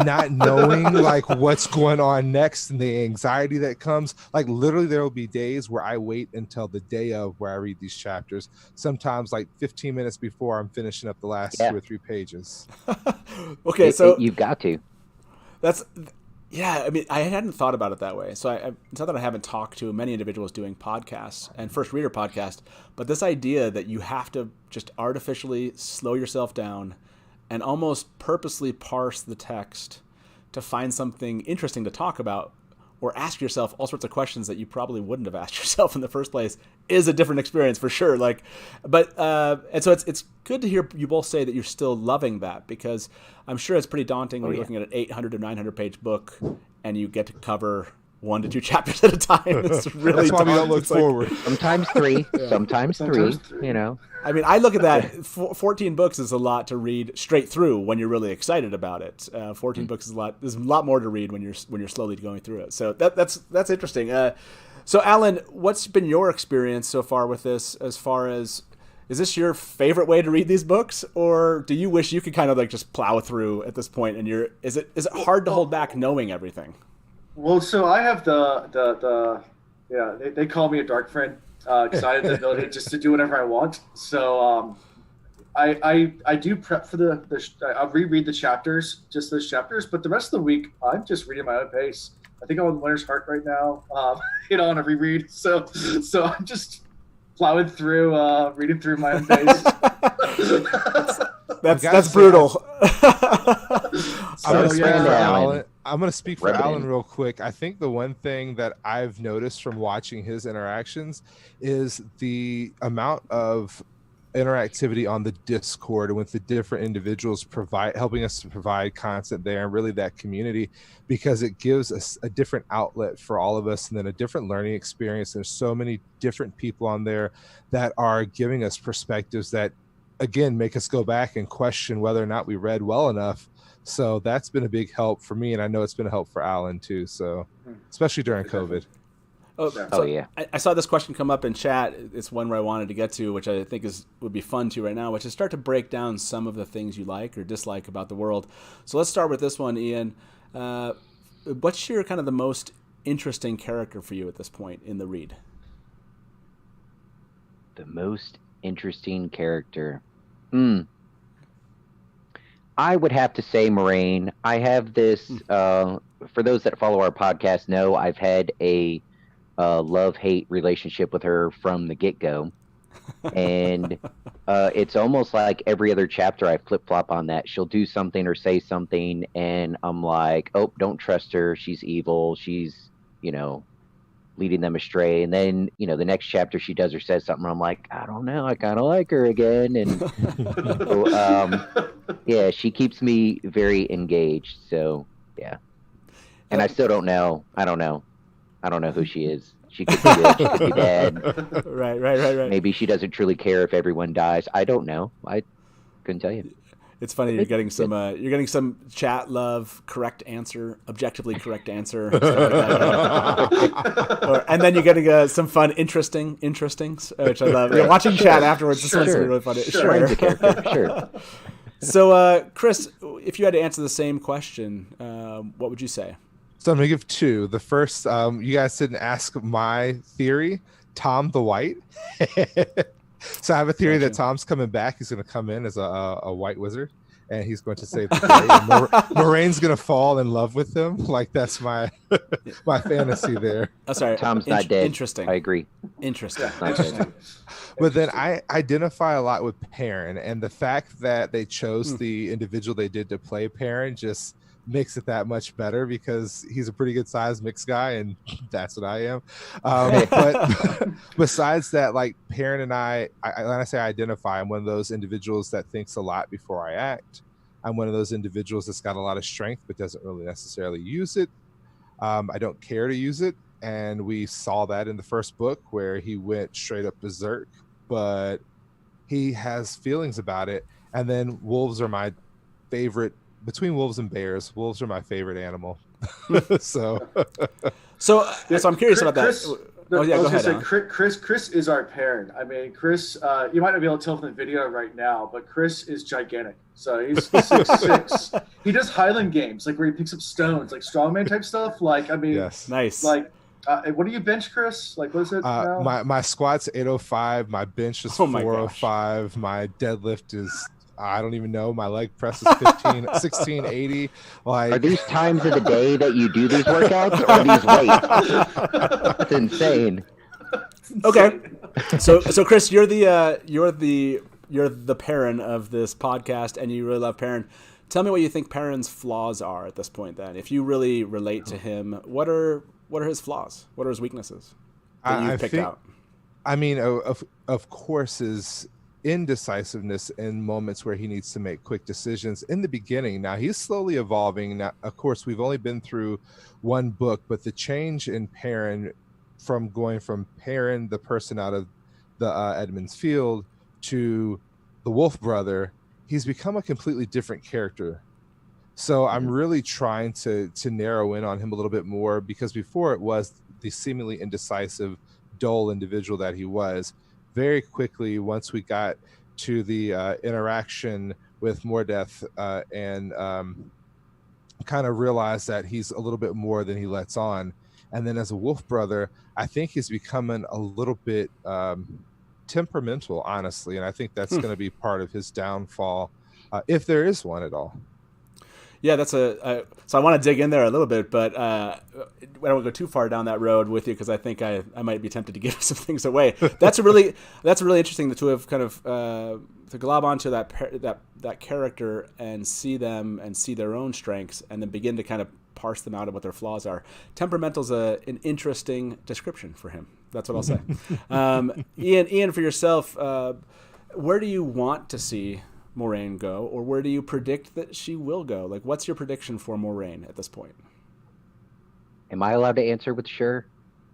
S5: not knowing like what's going on next and the anxiety that comes, like literally there will be days where I wait until the day of where I read these chapters, sometimes like 15 minutes before I'm finishing up the last 2 or 3 pages.
S2: Okay, so
S4: you've got to.
S2: I mean, I hadn't thought about it that way. So it's not that I haven't talked to many individuals doing podcasts and first reader podcast, but this idea that you have to just artificially slow yourself down and almost purposely parse the text to find something interesting to talk about, or ask yourself all sorts of questions that you probably wouldn't have asked yourself in the first place, is a different experience for sure. And so it's good to hear you both say that you're still loving that, because I'm sure it's pretty daunting when you're looking at an 800 to 900 page book and you get to cover 1 to 2 chapters at a time. It's really
S5: That's why we don't look forward.
S4: Sometimes 3, sometimes 3, you know.
S2: I mean, I look at that. 14 books is a lot to read straight through when you're really excited about it. 14 books is a lot. There's a lot more to read when you're slowly going through it. So that's interesting. So Alan, what's been your experience so far with this? As far as, is this your favorite way to read these books, or do you wish you could kind of like just plow through at this point? And is it hard to hold back knowing everything?
S3: Well, so I have they call me a dark friend. Because I have the ability just to do whatever I want. So I do prep for I'll reread the chapters, just those chapters, but the rest of the week I'm just reading my own pace. I think I'm on Winter's Heart right now, on a reread. So I'm just plowing through, reading through my own pace.
S2: That's brutal.
S5: I'm going to speak for
S4: Rub it
S5: Alan
S4: in.
S5: real quick. I think the one thing that I've noticed from watching his interactions is the amount of interactivity on the Discord and with the different individuals helping us to provide content there, and really that community, because it gives us a different outlet for all of us and then a different learning experience. There's so many different people on there that are giving us perspectives that, again, make us go back and question whether or not we read well enough. So that's been a big help for me, and I know it's been a help for Alan too. So especially during COVID.
S4: Oh, yeah.
S2: I saw this question come up in chat. It's one where I wanted to get to, which I think would be fun to right now, which is start to break down some of the things you like or dislike about the world. So let's start with this one, Ian. What's your kind of the most interesting character for you at this point in the read?
S4: The most interesting character. I would have to say Moraine. I have this, for those that follow our podcast know, I've had a love-hate relationship with her from the get-go. And it's almost like every other chapter I flip-flop on that. She'll do something or say something, and I'm like, oh, don't trust her. She's evil. She's, leading them astray. And then, the next chapter she does or says something, I'm like, I don't know. I kind of like her again. And so, yeah, she keeps me very engaged. So, yeah. And I still don't know. I don't know who she is. She could be good. She could be bad.
S2: Right.
S4: Maybe she doesn't truly care if everyone dies. I don't know. I couldn't tell you.
S2: It's funny you're getting some chat love, correct answer, objectively correct answer, stuff like that. And then you're getting some fun, interesting, which I love. You're watching chat afterwards. This one's really funny.
S4: Sure. The character. Sure.
S2: So, Chris, if you had to answer the same question, what would you say?
S5: So I'm gonna give two. The first, you guys didn't ask my theory. Tom the White. So I have a theory that Tom's coming back. He's going to come in as a white wizard, and he's going to save the day. And Moraine's going to fall in love with him. Like, that's my fantasy there.
S2: Oh, sorry.
S4: Tom's not dead.
S2: Interesting.
S4: I agree.
S2: Interesting.
S5: But then I identify a lot with Perrin, and the fact that they chose the individual they did to play Perrin just makes it that much better, because he's a pretty good sized mixed guy, and that's what I am. But besides that, like, Perrin and I when I say I identify, I'm one of those individuals that thinks a lot before I act. I'm one of those individuals that's got a lot of strength but doesn't really necessarily use it. I don't care to use it, and we saw that in the first book where he went straight up berserk, but he has feelings about it. And then wolves are my favorite. Between wolves and bears, wolves are my favorite animal. So
S2: I'm curious about that. Go ahead.
S3: Chris is our Perrin. I mean, Chris, you might not be able to tell from the video right now, but Chris is gigantic. So he's 6'6". He does Highland games, like where he picks up stones, like strongman type stuff. Like, I mean,
S5: yes.
S2: Nice.
S3: Like, what do you bench, Chris? Like, what is it now?
S5: My squat's 805. My bench is 405. My deadlift is, I don't even know. My leg press is 1680. Like,
S4: are these times of the day that you do these workouts, or these weights? That's insane.
S2: Okay, so Chris, you're the Perrin of this podcast, and you really love Perrin. Tell me what you think Perrin's flaws are at this point. Then, if you really relate to him, what are his flaws? What are his weaknesses that you picked out?
S5: I mean, of course, his indecisiveness in moments where he needs to make quick decisions in the beginning. Now he's slowly evolving. Now, of course, we've only been through one book, but the change in Perrin, from going from Perrin, the person out of the Edmund's Field, to the Wolf Brother, he's become a completely different character. So I'm really trying to narrow in on him a little bit more, because before it was the seemingly indecisive, dull individual that he was. Very quickly, once we got to the interaction with Mordeth and kind of realized that he's a little bit more than he lets on. And then as a Wolf Brother, I think he's becoming a little bit temperamental, honestly. And I think that's going to be part of his downfall, if there is one at all.
S2: Yeah, that's so I want to dig in there a little bit, but I don't want to go too far down that road with you, because I think I might be tempted to give some things away. That's really interesting to have kind of to glob onto that character and see them and see their own strengths, and then begin to kind of parse them out and what their flaws are. Temperamental's an interesting description for him. That's what I'll say. Ian, for yourself, where do you want to see Moiraine go, or where do you predict that she will go? Like, what's your prediction for Moiraine at this point?
S4: Am I allowed to answer with sure?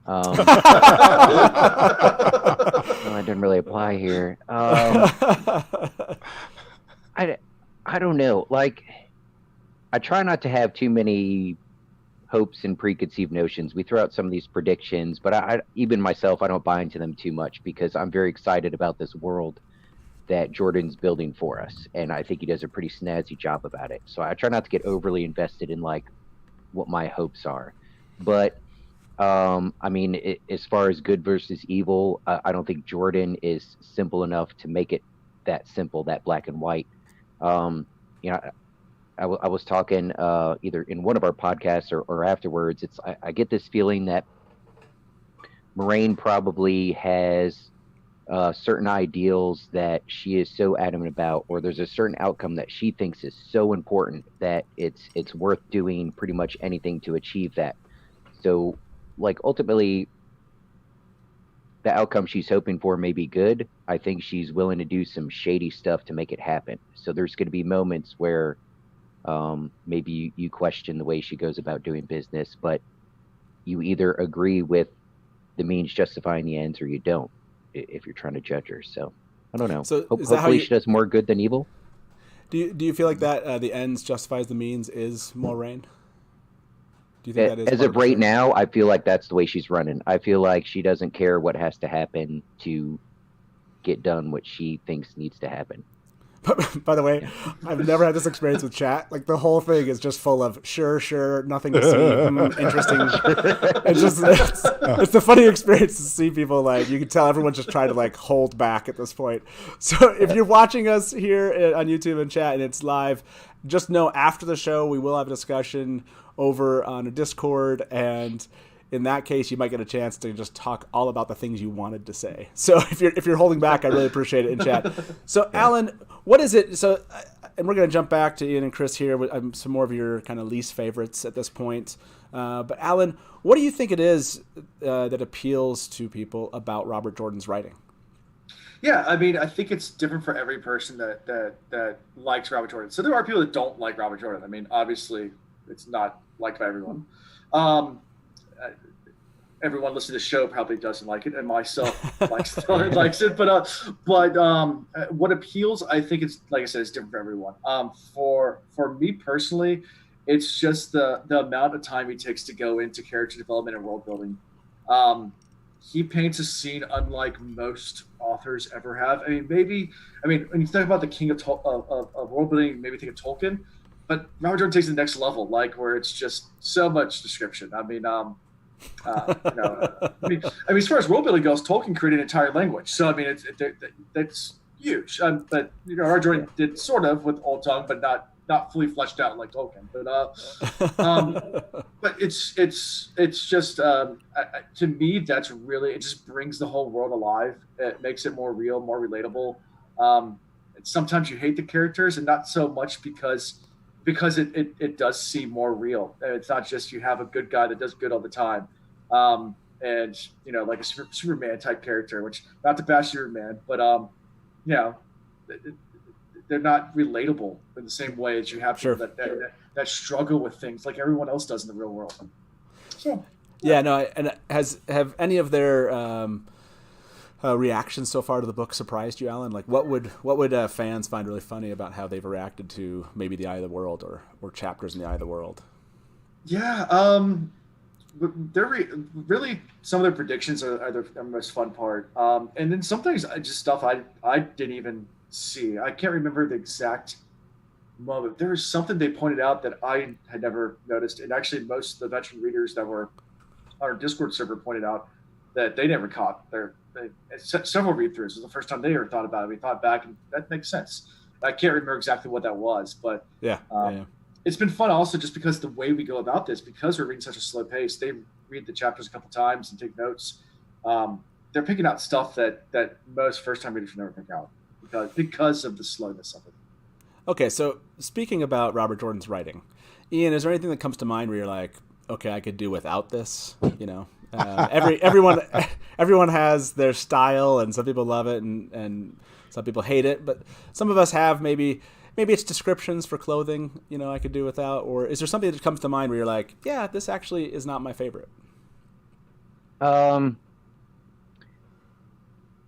S4: Well, that didn't really apply here. I don't know. Like, I try not to have too many hopes and preconceived notions. We throw out some of these predictions, but I even myself, I don't buy into them too much because I'm very excited about this world that Jordan's building for us, and I think he does a pretty snazzy job about it. So I try not to get overly invested in like what my hopes are. But I mean, as far as good versus evil, I don't think Jordan is simple enough to make it that simple, that black and white. You know, I was talking either in one of our podcasts or afterwards. I get this feeling that Moiraine probably has certain ideals that she is so adamant about, or there's a certain outcome that she thinks is so important that it's worth doing pretty much anything to achieve that. So, like, ultimately, the outcome she's hoping for may be good. I think she's willing to do some shady stuff to make it happen. So there's going to be moments where maybe you question the way she goes about doing business, but you either agree with the means justifying the ends or you don't, if you're trying to judge her. So I don't know.
S2: So
S4: Hopefully she does more good than evil.
S2: Do you feel like that the ends justifies the means is Moiraine? Do you think that is
S4: as of right now? I feel like that's the way she's running. I feel like she doesn't care what has to happen to get done what she thinks needs to happen.
S2: By the way, I've never had this experience with chat. Like, the whole thing is just full of sure, nothing to see, interesting. It's a funny experience to see people, like, you can tell everyone's just trying to like hold back at this point. So if you're watching us here on YouTube and chat and it's live, just know after the show we will have a discussion over on a Discord, and in that case, you might get a chance to just talk all about the things you wanted to say. So if you're holding back, I really appreciate it in chat. So Alan, what is it? So, and we're going to jump back to Ian and Chris here with some more of your kind of least favorites at this point. But Alan, what do you think it is that appeals to people about Robert Jordan's writing?
S3: Yeah, I mean, I think it's different for every person that likes Robert Jordan. So there are people that don't like Robert Jordan. I mean, obviously, it's not liked by everyone. Everyone listening to the show probably doesn't like it, and myself likes it. But what appeals, I think it's, like I said, it's different for everyone. For me personally, it's just the amount of time he takes to go into character development and world building. He paints a scene unlike most authors ever have. I mean, when you think about the king of world building, maybe think of Tolkien, but Robert Jordan takes it to the next level, like where it's just so much description. I mean, as far as world building goes, Tolkien created an entire language. So I mean, that's huge. But Robert Jordan did sort of with Old Tongue, but not fully fleshed out like Tolkien. But it's just to me, that's really, it just brings the whole world alive. It makes it more real, more relatable. Sometimes you hate the characters, and not so much because it does seem more real. It's not just you have a good guy that does good all the time. And, like a Superman type character, which, not to bash Superman, but, they're not relatable in the same way as you have people that struggle with things like everyone else does in the real world. So,
S2: yeah, no, and have any of their reactions so far to the book surprised you, Alan? Like, what would fans find really funny about how they've reacted to maybe the Eye of the World or chapters in the Eye of the World?
S3: Yeah, they're really, some of their predictions are the most fun part. And then sometimes just stuff I didn't even see. I can't remember the exact moment. There was something they pointed out that I had never noticed, and actually most of the veteran readers that were on our Discord server pointed out that they never caught several read-throughs. It was the first time they ever thought about it. We thought back, and that makes sense. I can't remember exactly what that was, but yeah. It's been fun also just because the way we go about this, because we're reading such a slow pace, they read the chapters a couple times and take notes. They're picking out stuff that most first-time readers would never pick out because of the slowness of it.
S2: Okay, so speaking about Robert Jordan's writing, Ian, is there anything that comes to mind where you're like, okay, I could do without this? You know, everyone has their style, and some people love it, and some people hate it. But some of us have maybe it's descriptions for clothing. You know, I could do without. Or is there something that comes to mind where you're like, yeah, this actually is not my favorite?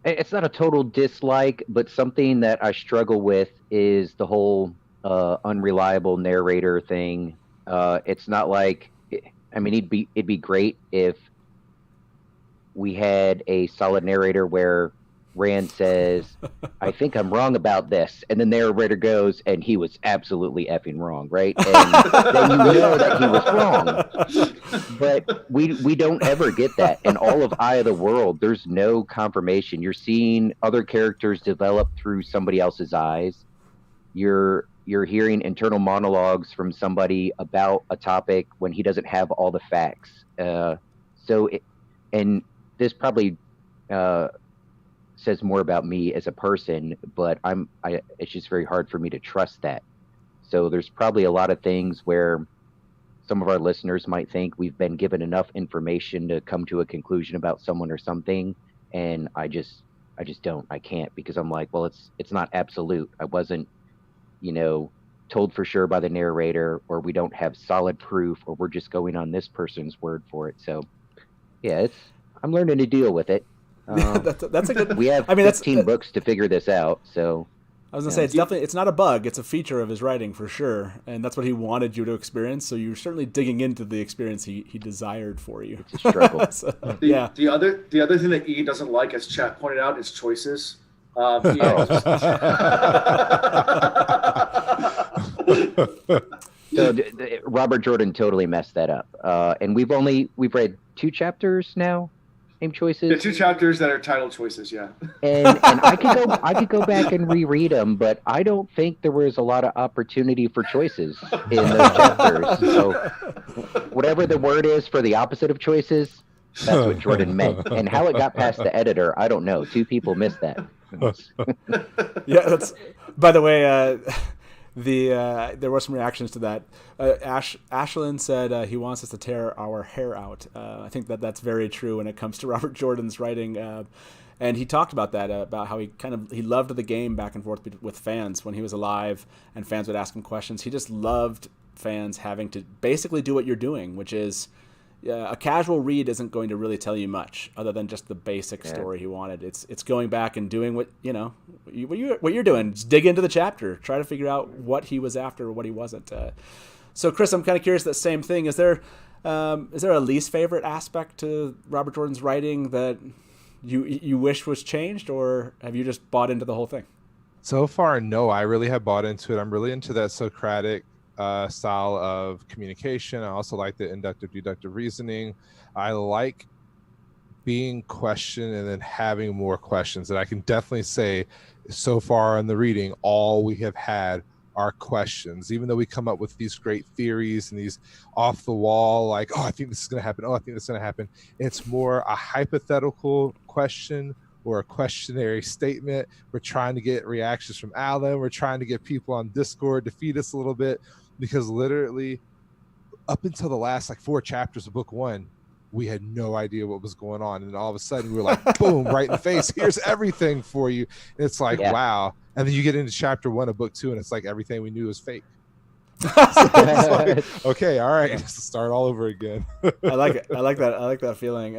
S4: It's not a total dislike, but something that I struggle with is the whole unreliable narrator thing. It's not like, I mean, it'd be great if we had a solid narrator where Rand says, I think I'm wrong about this. And the narrator goes, and he was absolutely effing wrong, right? And then you know that he was wrong. But we don't ever get that. In all of Eye of the World, there's no confirmation. You're seeing other characters develop through somebody else's eyes. You're hearing internal monologues from somebody about a topic when he doesn't have all the facts. And this probably says more about me as a person, but it's just very hard for me to trust that. So there's probably a lot of things where some of our listeners might think we've been given enough information to come to a conclusion about someone or something, and I just I can't, because I'm like, well, it's not absolute. I wasn't, told for sure by the narrator, or we don't have solid proof, or we're just going on this person's word for it. So yeah, I'm learning to deal with it.
S2: That's a good.
S4: We have 15 books to figure this out. So
S2: I was gonna say it's not a bug; it's a feature of his writing for sure, and that's what he wanted you to experience. So you're certainly digging into the experience he desired for you.
S4: It's a struggle.
S3: The other thing that Ian doesn't like, as chat pointed out, is choices.
S4: So Robert Jordan totally messed that up, and we've read 2 chapters now. Choices.
S3: The 2 chapters that are title choices, yeah.
S4: And I could go back and reread them, but I don't think there was a lot of opportunity for choices in those chapters. So whatever the word is for the opposite of choices, that's what Jordan meant. And how it got past the editor, I don't know. 2 people missed that.
S2: Yeah, that's. By the way, there were some reactions to that. Ashlyn said he wants us to tear our hair out. I think that's very true when it comes to Robert Jordan's writing. And he talked about that, about how he loved the game back and forth with fans when he was alive, and fans would ask him questions. He just loved fans having to basically do what you're doing, which is a casual read isn't going to really tell you much other than just the basic story he wanted. It's going back and doing what you're doing. Just dig into the chapter, try to figure out what he was after or what he wasn't. So Chris, I'm kind of curious, that same thing. Is there a least favorite aspect to Robert Jordan's writing that you wish was changed, or have you just bought into the whole thing?
S5: So far, no. I really have bought into it. I'm really into that Socratic style of communication. I also like the inductive deductive reasoning. I like being questioned and then having more questions. And I can definitely say, so far in the reading, all we have had are questions. Even though we come up with these great theories and these off the wall, like, oh, I think this is going to happen, oh, I think this is going to happen, it's more a hypothetical question or a questionary statement. We're trying to get reactions from Alan. We're trying to get people on Discord to feed us a little bit, because literally up until the last 4 chapters of book 1, we had no idea what was going on. And all of a sudden we were like, boom, right in the face. Here's everything for you. And it's like, wow. And then you get into chapter 1 of book 2 and it's like everything we knew was fake. So it's like, okay, all right, let's start all over again.
S2: I like it. I like that feeling.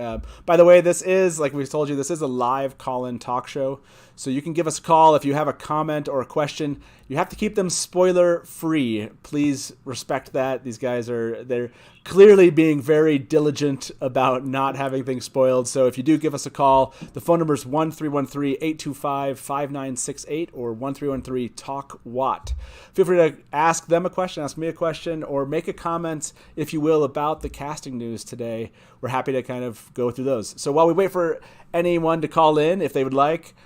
S2: By the way, this is, like we told you, this is a live call-in talk show. So you can give us a call if you have a comment or a question. You have to keep them spoiler free. Please respect that. These guys they're clearly being very diligent about not having things spoiled. So if you do give us a call, the phone number is 1-313-825-5968 or 1-313-TALK-WATT. Feel free to ask them a question, ask me a question, or make a comment, if you will, about the casting news today. We're happy to kind of go through those. So while we wait for anyone to call in, if they would like,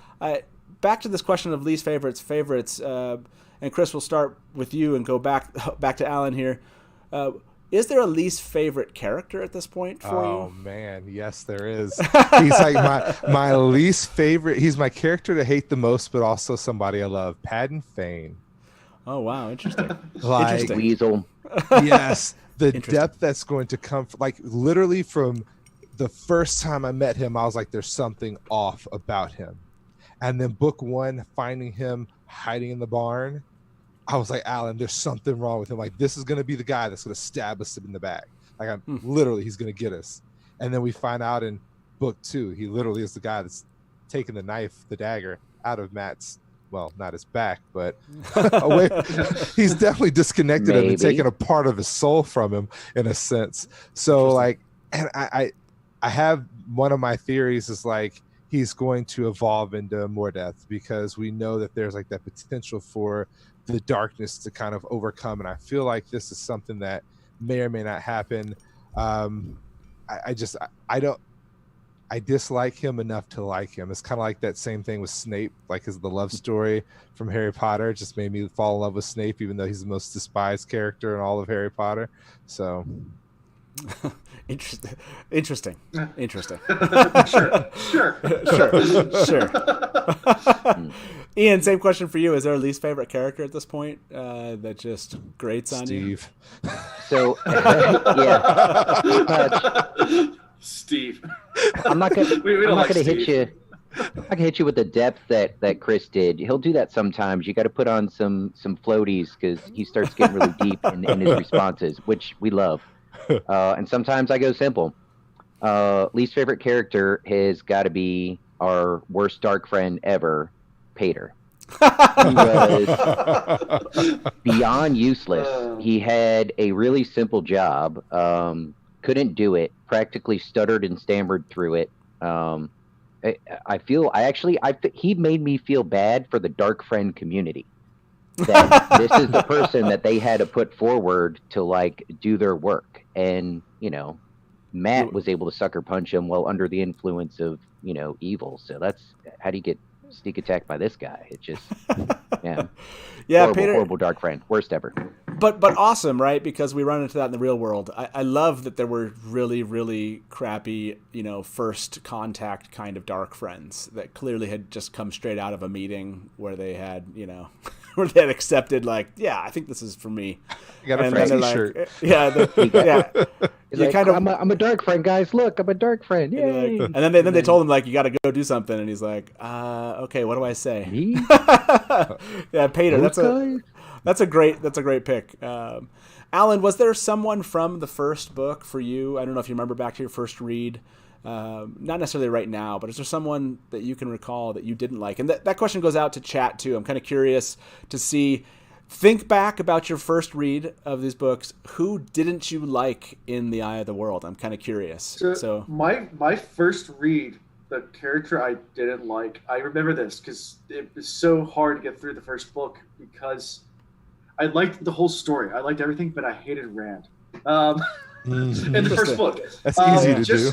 S2: back to this question of least favorites, and Chris, we'll start with you and go back to Alan here. Is there a least favorite character at this point for you?
S5: Oh man, yes, there is. He's like my least favorite. He's my character to hate the most, but also somebody I love. Padan Fain.
S2: Oh wow, interesting.
S5: Like
S2: Interesting.
S4: Weasel.
S5: yes, the
S2: Interesting.
S5: depth that's going to come like literally from the first time I met him, I was like, there's something off about him. And then book 1, finding him hiding in the barn, I was like, Alan, there's something wrong with him. Like, this is going to be the guy that's going to stab us in the back. Like, I'm literally, he's going to get us. And then we find out in book 2, he literally is the guy that's taking the knife, the dagger, out of Matt's, well, not his back, but away. He's definitely disconnected him and taken a part of his soul from him in a sense. So like, and I have one of my theories is like, he's going to evolve into Mordeth because we know that there's like that potential for the darkness to kind of overcome. And I feel like this is something that may or may not happen. I dislike him enough to like him. It's kind of like that same thing with Snape, like the love story from Harry Potter. It just made me fall in love with Snape, even though he's the most despised character in all of Harry Potter. So
S2: Interesting.
S3: Sure.
S2: Ian, same question for you. Is there a least favorite character at this point that just grates on you?
S5: Steve.
S4: So yeah.
S3: Steve.
S4: I'm not gonna hit you. I can hit you with the depth that Chris did. He'll do that sometimes. You got to put on some floaties because he starts getting really deep in his responses, which we love. And sometimes I go simple. Least favorite character has got to be our worst dark friend ever, Pater. He was beyond useless. He had a really simple job. Couldn't do it. Practically stuttered and stammered through it. He made me feel bad for the dark friend community. That this is the person that they had to put forward to like do their work, and Matt was able to sucker punch him while under the influence of evil. So that's how do you get sneak attacked by this guy? It just horrible dark friend, worst ever.
S2: But awesome, right? Because we run into that in the real world. I love that there were really, really crappy, first contact kind of dark friends that clearly had just come straight out of a meeting where they had, where they had accepted, like, yeah, I think this is for me.
S5: You got a Frankie shirt.
S4: I'm a dark friend, guys. Look, I'm a dark friend. Yay.
S2: And then they told him, like, you got to go do something. And he's like, okay, what do I say?
S4: Me?
S2: Yeah, Pater. That's a great pick. Alan, was there someone from the first book for you? I don't know if you remember back to your first read. Not necessarily right now, but is there someone that you can recall that you didn't like? And that question goes out to chat too. I'm kind of curious to see. Think back about your first read of these books. Who didn't you like in The Eye of the World? I'm kind of curious. So
S3: my first read, the character I didn't like, I remember this because it was so hard to get through the first book because I liked the whole story. I liked everything, but I hated Rand in the first book.
S5: That's easy to do.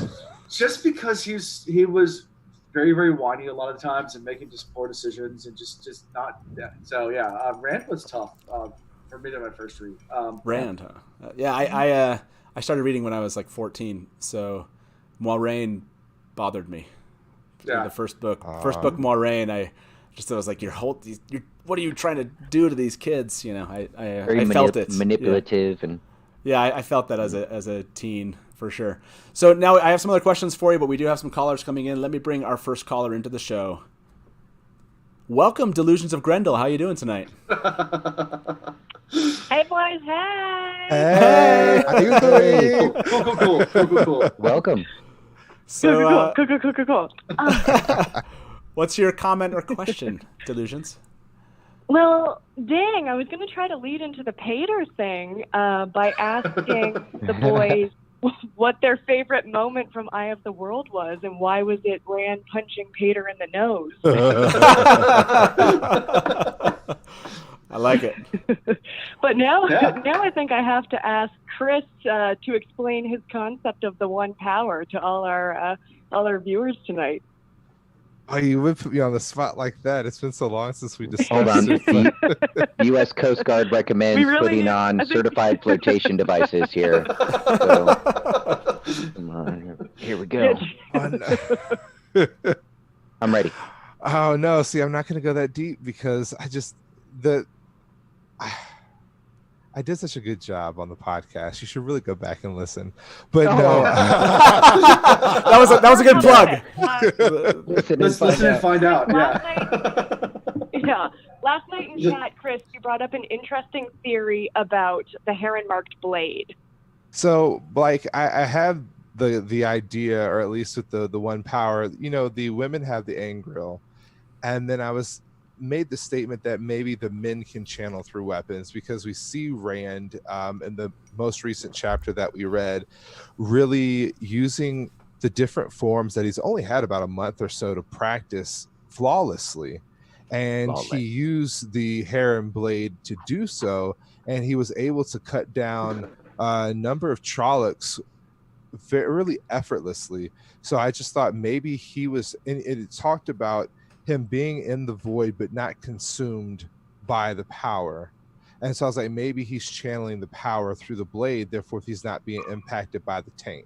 S3: Just because he was very, very whiny a lot of times and making just poor decisions and just not. Yeah. So yeah, Rand was tough for me to my first read.
S2: Rand, huh? I started reading when I was like 14, so Moiraine bothered me.
S3: Yeah.
S2: The first book, Moiraine, I was like, what are you trying to do to these kids? I felt it.
S4: Manipulative and.
S2: Yeah, I felt that as a teen for sure. So now I have some other questions for you, but we do have some callers coming in. Let me bring our first caller into the show. Welcome, Delusions of Grendel. How you doing tonight?
S6: Hey, boys. Hey.
S5: Hey. How you doing?
S3: Cool.
S4: Welcome.
S2: So,
S6: Cool.
S2: What's your comment or question, Delusions?
S6: Well, dang, I was going to try to lead into the Pater thing by asking the boys what their favorite moment from Eye of the World was and why was it Rand punching Pater in the nose.
S2: I like it.
S6: But now I think I have to ask Chris to explain his concept of the one power to all our viewers tonight.
S5: Oh, you would put me on the spot like that. It's been so long since we discussed
S4: Hold on.
S5: it.
S4: The U.S. Coast Guard recommends putting on certified flotation devices here. So, come on. Here we go. I'm ready.
S5: Oh, no. See, I'm not going to go that deep because I did such a good job on the podcast. You should really go back and listen. But
S4: Oh.
S5: no,
S2: that was a good plug.
S3: Listen and find out.
S6: Last
S3: Yeah.
S6: Yeah. Last night in chat, Chris, you brought up an interesting theory about the heron-marked blade.
S5: so like I have the idea, or at least with the one power, the women have the Angrill, and then I was made the statement that maybe the men can channel through weapons, because we see Rand in the most recent chapter that we read really using the different forms that he's only had about a month or so to practice flawlessly, and he used the Heron blade to do so, and he was able to cut down a number of Trollocs really effortlessly. So I just thought maybe he was, and it talked about him being in the void but not consumed by the power, and so I was like, maybe he's channeling the power through the blade, therefore he's not being impacted by the taint.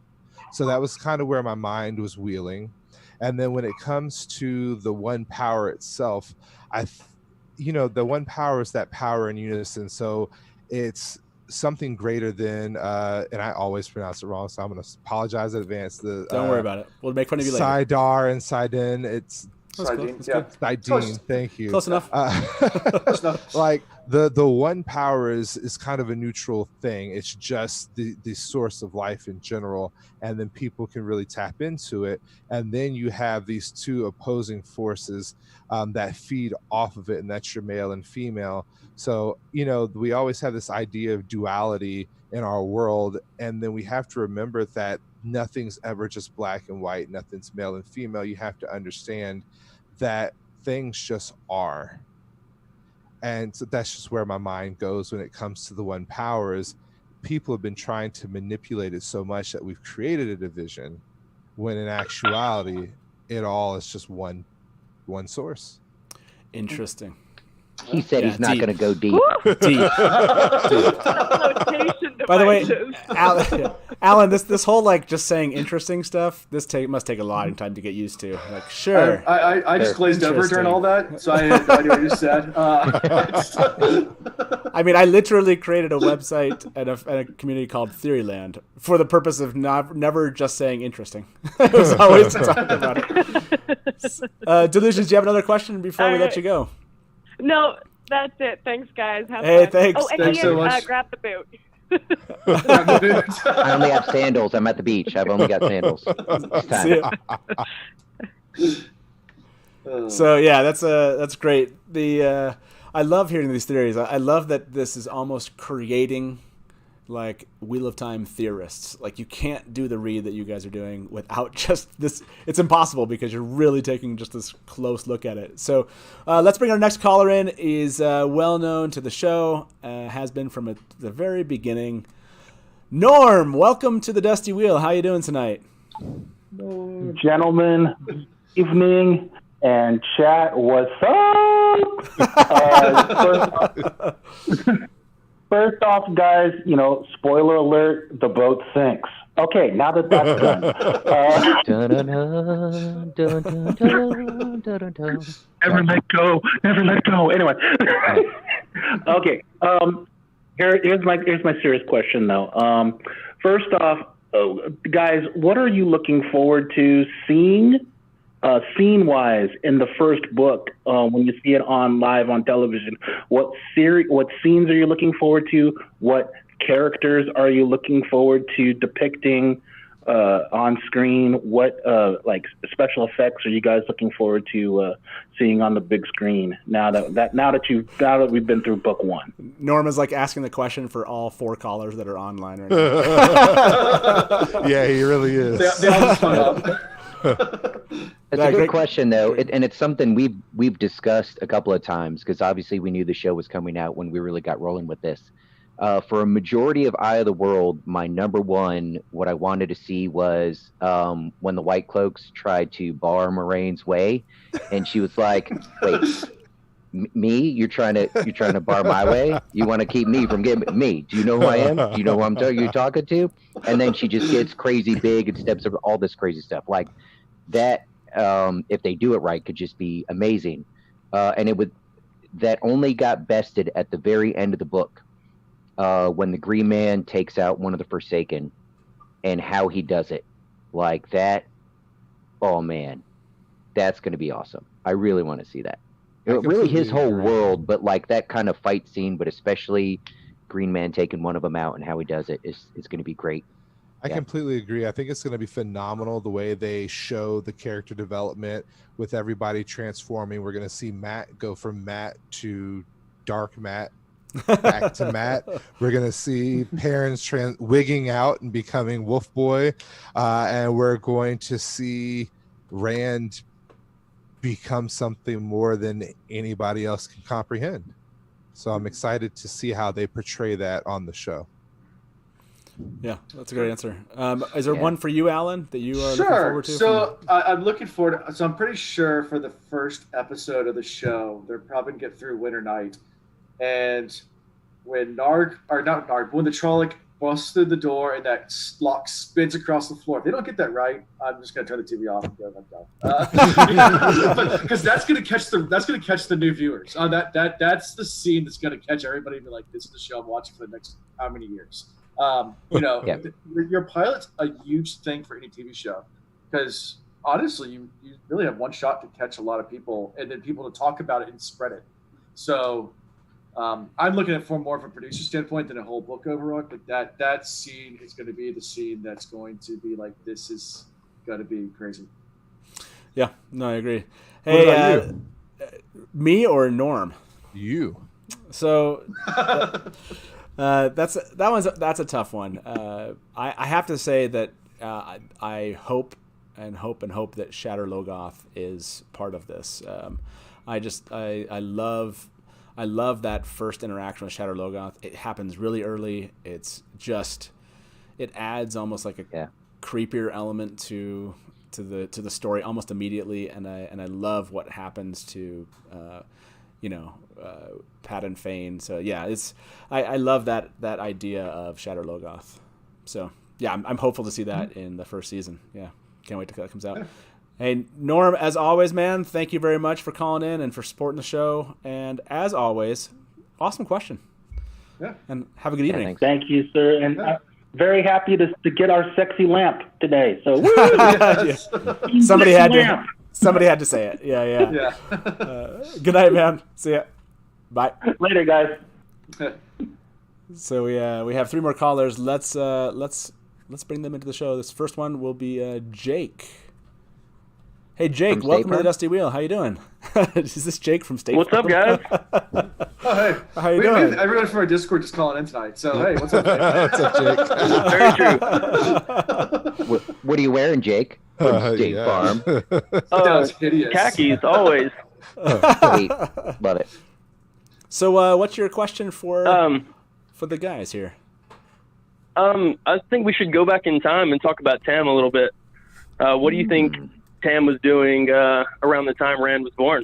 S5: So that was kind of where my mind was wheeling. And then when it comes to the one power itself, the one power is that power in unison, so it's something greater than and I always pronounce it wrong, so I'm going to apologize in advance.
S2: Don't worry about it. We'll make fun of you later.
S5: Sidar and Sidin, it's
S3: Sidene,
S2: yeah.
S5: Sidene, thank you.
S2: Close enough.
S3: Close enough.
S5: Like the one power is kind of a neutral thing. It's just the source of life in general, and then people can really tap into it, and then you have these two opposing forces that feed off of it, and that's your male and female. So we always have this idea of duality in our world, and then we have to remember that nothing's ever just black and white, nothing's male and female. You have to understand that things just are. And so that's just where my mind goes when it comes to the one power. Is people have been trying to manipulate it so much that we've created a division, when in actuality it all is just one source.
S2: Interesting.
S4: He said he's not
S2: deep.
S4: going to go deep.
S2: Deep.
S6: Flotation
S2: By the way,
S6: devices.
S2: Alan, this whole just saying interesting stuff, must take a long time to get used to. Like, sure.
S3: I just glazed over during all that, so I had no idea what you said.
S2: I mean, I literally created a website and a community called Theoryland for the purpose of never just saying interesting. It was always talking about it. Delusions, do you have another question before we let you go?
S6: No, that's it. Thanks, guys. Have
S2: Hey,
S6: fun.
S2: thanks.
S6: Oh, and
S3: Thanks
S6: Ian,
S3: so much.
S6: grab the boot.
S4: I only have sandals. I'm at the beach. I've only got sandals. It's time.
S2: See ya. So yeah, that's great. I love hearing these theories. I love that this is almost creating like Wheel of Time theorists. Like, you can't do the read that you guys are doing without just this. It's impossible, because you're really taking just this close look at it. So let's bring our next caller in. Is well known to the show, has been from the very beginning. Norm, welcome to the Dusty Wheel. How you doing tonight?
S7: Gentlemen, evening, and chat, what's up? First off, guys, spoiler alert, the boat sinks. Okay, now that that's done. Never let go. Never let go. Anyway. Okay. Here's my serious question, though. First off, guys, what are you looking forward to seeing scene-wise in the first book when you see it live on television? What scenes are you looking forward to? What characters are you looking forward to depicting on screen? What special effects are you guys looking forward to seeing on the big screen now that we've been through book one?
S2: Norm is asking the question for all 4 callers that are online right now.
S5: Yeah, he really is.
S3: They all just hung up.
S4: That's a good question, though, and it's something we've discussed a couple of times, because obviously we knew the show was coming out when we really got rolling with this. For a majority of Eye of the World, my number one, what I wanted to see was when the White Cloaks tried to bar Moraine's way, and she was like, "Wait, me? You're trying to bar my way? You want to keep me from getting me? Do you know who I am? Do you know who you're talking to?" And then she just gets crazy big and steps over all this crazy stuff like that. If they do it right, could just be amazing. And it would that only got bested at the very end of the book, when the Green Man takes out one of the Forsaken, and how he does it, like that. Oh man, that's going to be awesome. I really want to see that. Really, his whole world, but like that kind of fight scene, but especially Green Man taking one of them out and how he does it is going to be great.
S5: I completely agree. I think it's going to be phenomenal the way they show the character development with everybody transforming. We're going to see Matt go from Matt to Dark Matt back to Matt. We're going to see parents wigging out and becoming Wolf Boy. And we're going to see Rand become something more than anybody else can comprehend. So I'm excited to see how they portray that on the show.
S2: Yeah, that's a great answer. Is there one for you, Alan, that you are looking forward to?
S3: So I'm looking forward to, so I'm pretty sure for the first episode of the show, they're probably going to get through Winter Night. And when when the Trolloc busts through the door and that lock spins across the floor, if they don't get that right, I'm just going to turn the TV off and go, I'm done. Because that's going to catch the new viewers. That's the scene that's going to catch everybody and be like, this is the show I'm watching for the next how many years. Your pilot's a huge thing for any TV show because honestly, you really have one shot to catch a lot of people and then people to talk about it and spread it. So I'm looking at it from more of a producer standpoint than a whole book overall, but that scene is going to be the scene that's going to be like, this is going to be crazy.
S2: Yeah, no, I agree. Hey,
S5: what about you?
S2: Me or Norm?
S5: You.
S2: So that's a tough one. I have to say that I hope that Shatter Logoth is part of this. I love that first interaction with Shatter Logoth. It happens really early. It adds almost like a creepier element to the story almost immediately, and I love what happens to Pat and Fane. So yeah, I love that idea of Shatter Logoth. So yeah, I'm hopeful to see that in the first season. Yeah, can't wait till that comes out. Hey, Norm, as always, man, thank you very much for calling in and for supporting the show. And as always, awesome question.
S3: Yeah.
S2: And have a good evening.
S7: Thank you, sir. And very happy to get our sexy lamp today. So
S2: Somebody had to say it. Yeah. Good night, man. See ya. Bye.
S7: Later, guys.
S2: So we have 3 more callers. Let's bring them into the show. This first one will be Jake. Hey, Jake, welcome to the Dusty Wheel. How you doing? Is this Jake from State
S8: What's up, guys?
S3: Oh, hey.
S2: How you doing?
S3: Everyone from our Discord just calling in tonight. So, hey, what's up, Jake?
S5: What's up, Jake?
S8: Very true.
S4: What are you wearing, Jake? State Farm.
S3: That's hideous.
S8: Khakis, always.
S4: Sweet. Love it.
S2: So, what's your question for the guys here?
S8: I think we should go back in time and talk about Tam a little bit. What do you think Tam was doing around the time Rand was born?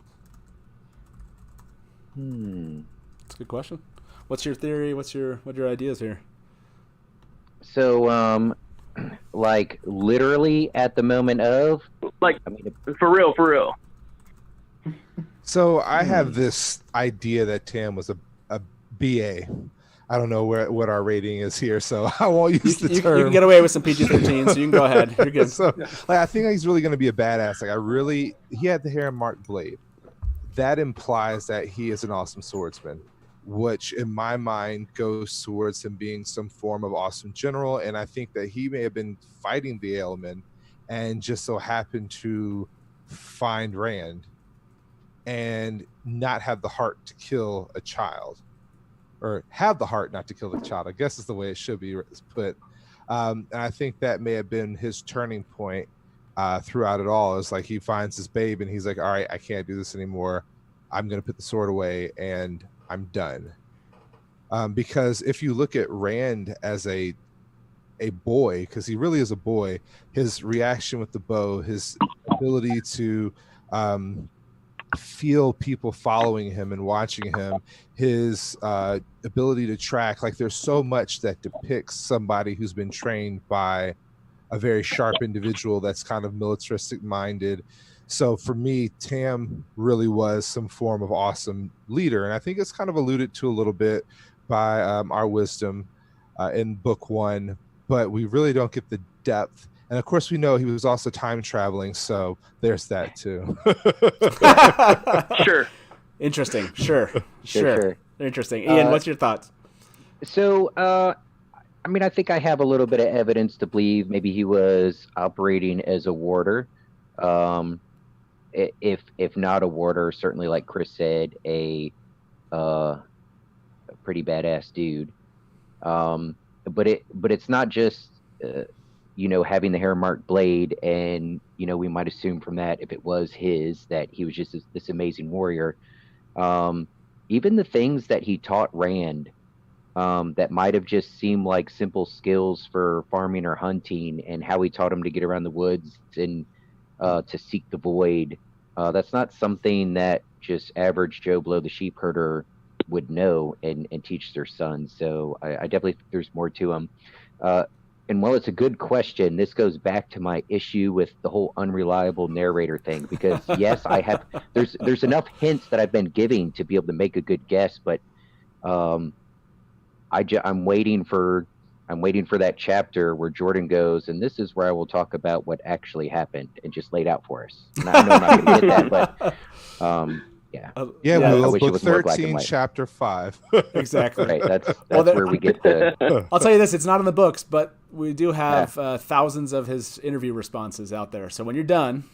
S2: That's a good question. What's your theory? What are your ideas here?
S4: So, like literally at the moment of,
S8: for real.
S5: So I have this idea that Tam was a BA. I don't know what our rating is here, so I won't use the term.
S2: You can get away with some PG-13, so you can go ahead. You're good.
S5: So, I think he's really going to be a badass. He had the hair marked blade. That implies that he is an awesome swordsman, which in my mind goes towards him being some form of awesome general. And I think that he may have been fighting the Ailmen and just so happened to find Rand and not have the heart to kill a child. Or have the heart not to kill the child, I guess is the way it should be put. And I think that may have been his turning point throughout it all. It's like he finds his babe and he's like, all right, I can't do this anymore. I'm going to put the sword away and I'm done. Because if you look at Rand as a boy, because he really is a boy, his reaction with the bow, his ability to feel people following him and watching him, his ability to track, like there's so much that depicts somebody who's been trained by a very sharp individual that's kind of militaristic minded. So for me, Tam really was some form of awesome leader, and I think it's kind of alluded to a little bit by our wisdom in book 1, but we really don't get the depth. And of course, we know he was also time traveling, so there's that too.
S8: Sure.
S2: Interesting. Sure. Interesting. Ian, what's your thoughts?
S4: So, I mean, I think I have a little bit of evidence to believe maybe he was operating as a warder. If not a warder, certainly, like Chris said, a pretty badass dude. But it's not just having the hair marked blade, and we might assume from that, if it was his, that he was just this amazing warrior. Even the things that he taught Rand, that might have just seemed like simple skills for farming or hunting, and how he taught him to get around the woods and to seek the void. That's not something that just average Joe Blow the sheep herder would know and teach their sons. So I definitely think there's more to him. And while it's a good question, this goes back to my issue with the whole unreliable narrator thing, because yes, there's enough hints that I've been giving to be able to make a good guess, but I'm waiting for that chapter where Jordan goes, and this is where I will talk about what actually happened and just laid out for us. And I know I'm not going to get that, but
S5: Will, book 13, chapter 5.
S2: Exactly.
S4: Right, that's where we get the...
S2: I'll tell you this, it's not in the books, but we do have thousands of his interview responses out there. So when you're done,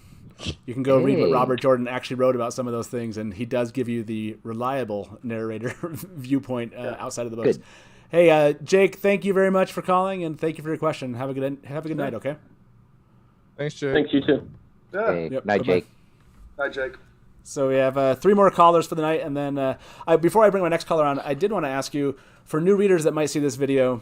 S2: you can go read what Robert Jordan actually wrote about some of those things, and he does give you the reliable narrator viewpoint outside of the books. Good. Hey, Jake, thank you very much for calling, and thank you for your question. Have a good night, okay?
S5: Thanks, Jake.
S8: Thanks, you too.
S3: Yeah.
S4: Hey,
S2: Yep,
S4: night, Jake.
S3: Night, Jake.
S2: So we have 3 more callers for the night, and then before I bring my next caller on, I did want to ask you, for new readers that might see this video,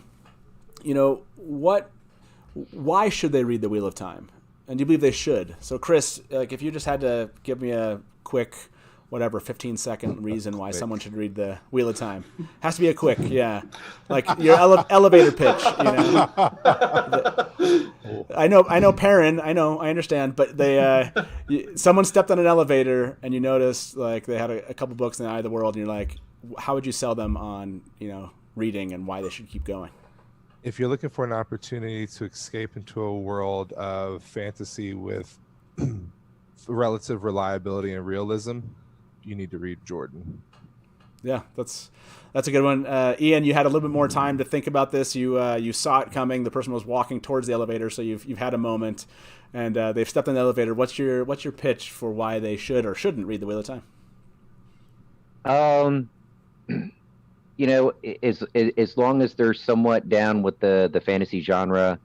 S2: why should they read The Wheel of Time? And do you believe they should? So Chris, if you just had to give me a quick, 15-second reason why someone should read The Wheel of Time. Has to be a quick, yeah. Like your elevator pitch, I know Perrin, I understand, but they someone stepped on an elevator and you noticed like they had a couple books in the eye of the world, and you're like, how would you sell them on, reading and why they should keep going?
S5: If you're looking for an opportunity to escape into a world of fantasy with relative reliability and realism, you need to read Jordan.
S2: Yeah, that's a good one. Ian, you had a little bit more time to think about this. You saw it coming. The person was walking towards the elevator, so you've had a moment, and they've stepped in the elevator. What's your pitch for why they should or shouldn't read The Wheel of Time?
S4: As long as they're somewhat down with the fantasy genre,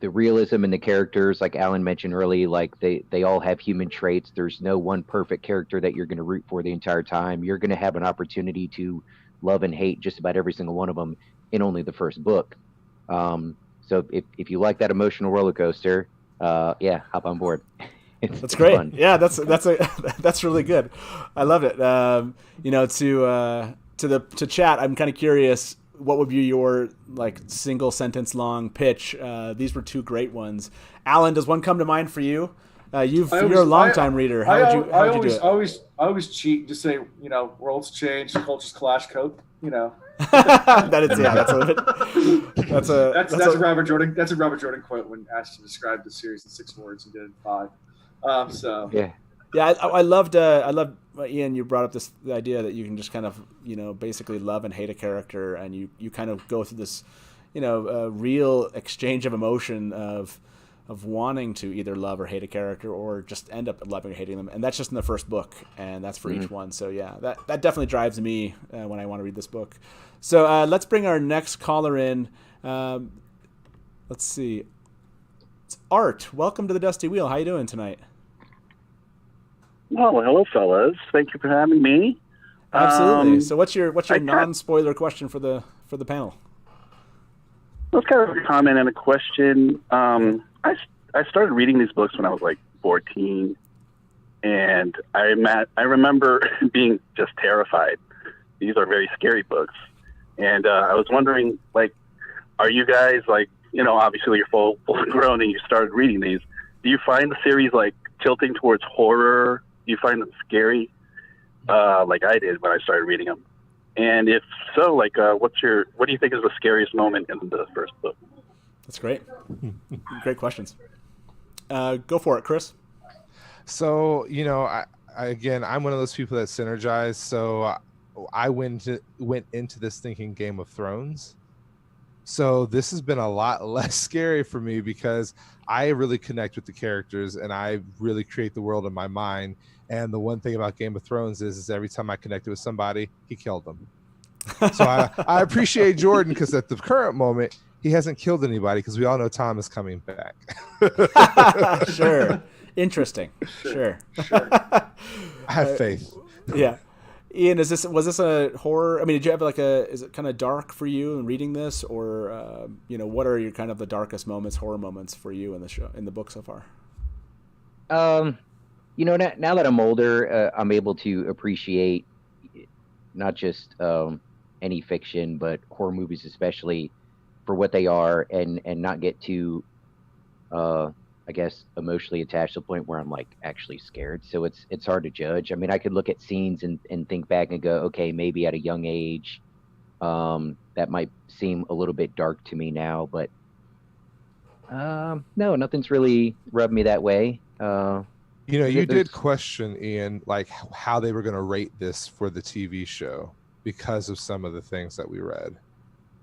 S4: the realism in the characters, like Alan mentioned earlier, like they all have human traits. There's no one perfect character that you're going to root for the entire time. You're going to have an opportunity to love and hate just about every single one of them in only the first book. So if you like that emotional roller coaster, hop on board.
S2: That's great.
S4: Fun.
S2: Yeah, that's really good. I love it. To chat, I'm kind of curious, what would be your single sentence long pitch? These were 2 great ones. Alan, does one come to mind for you? You're a longtime reader. How would you do it?
S3: I always cheat to say, worlds change, cultures clash, cope.
S2: That's
S3: a Robert Jordan. That's a Robert Jordan quote when asked to describe the series in 6 words and did it in 5.
S2: I loved Ian, you brought up the idea that you can just kind of basically love and hate a character, and you kind of go through this real exchange of emotion of wanting to either love or hate a character, or just end up loving or hating them, and that's just in the first book, and that's for each one. So yeah, that definitely drives me when I want to read this book. So let's bring our next caller in. Let's see, it's Art. Welcome to the Dusty Wheel. How you doing tonight?
S9: Well, hello, fellas. Thank you for having me.
S2: Absolutely. So what's your non-spoiler question for the panel?
S9: Well, it's kind of a comment and a question. I started reading these books when I was 14, and I remember being just terrified. These are very scary books, and I was wondering, are you guys obviously you're full grown and you started reading these. Do you find the series like tilting towards horror? Do you find them scary, like I did when I started reading them? And if so, like, what do you think is the scariest moment in the first book?
S2: That's great. Great questions. Go for it, Chris.
S5: So, I'm one of those people that synergize. So I went into this thinking Game of Thrones. So this has been a lot less scary for me because I really connect with the characters and I really create the world in my mind. And the one thing about Game of Thrones is every time I connected with somebody, he killed them. So I appreciate Jordan because at the current moment, he hasn't killed anybody because we all know Tom is coming back.
S2: Sure. Interesting. Sure.
S5: I have faith.
S2: Yeah. Ian, was this a horror? I mean, did you have is it kind of dark for you in reading this, or what are your kind of the darkest moments, horror moments for you in the show, in the book so far?
S4: Now that I'm older, I'm able to appreciate not just any fiction, but horror movies especially for what they are, and not get too, I guess, emotionally attached to the point where I'm like actually scared. So it's hard to judge. I mean, I could look at scenes and think back and go, okay, maybe at a young age, that might seem a little bit dark to me now, but no, nothing's really rubbed me that way.
S5: You did question, Ian, like how they were going to rate this for the TV show because of some of the things that we read.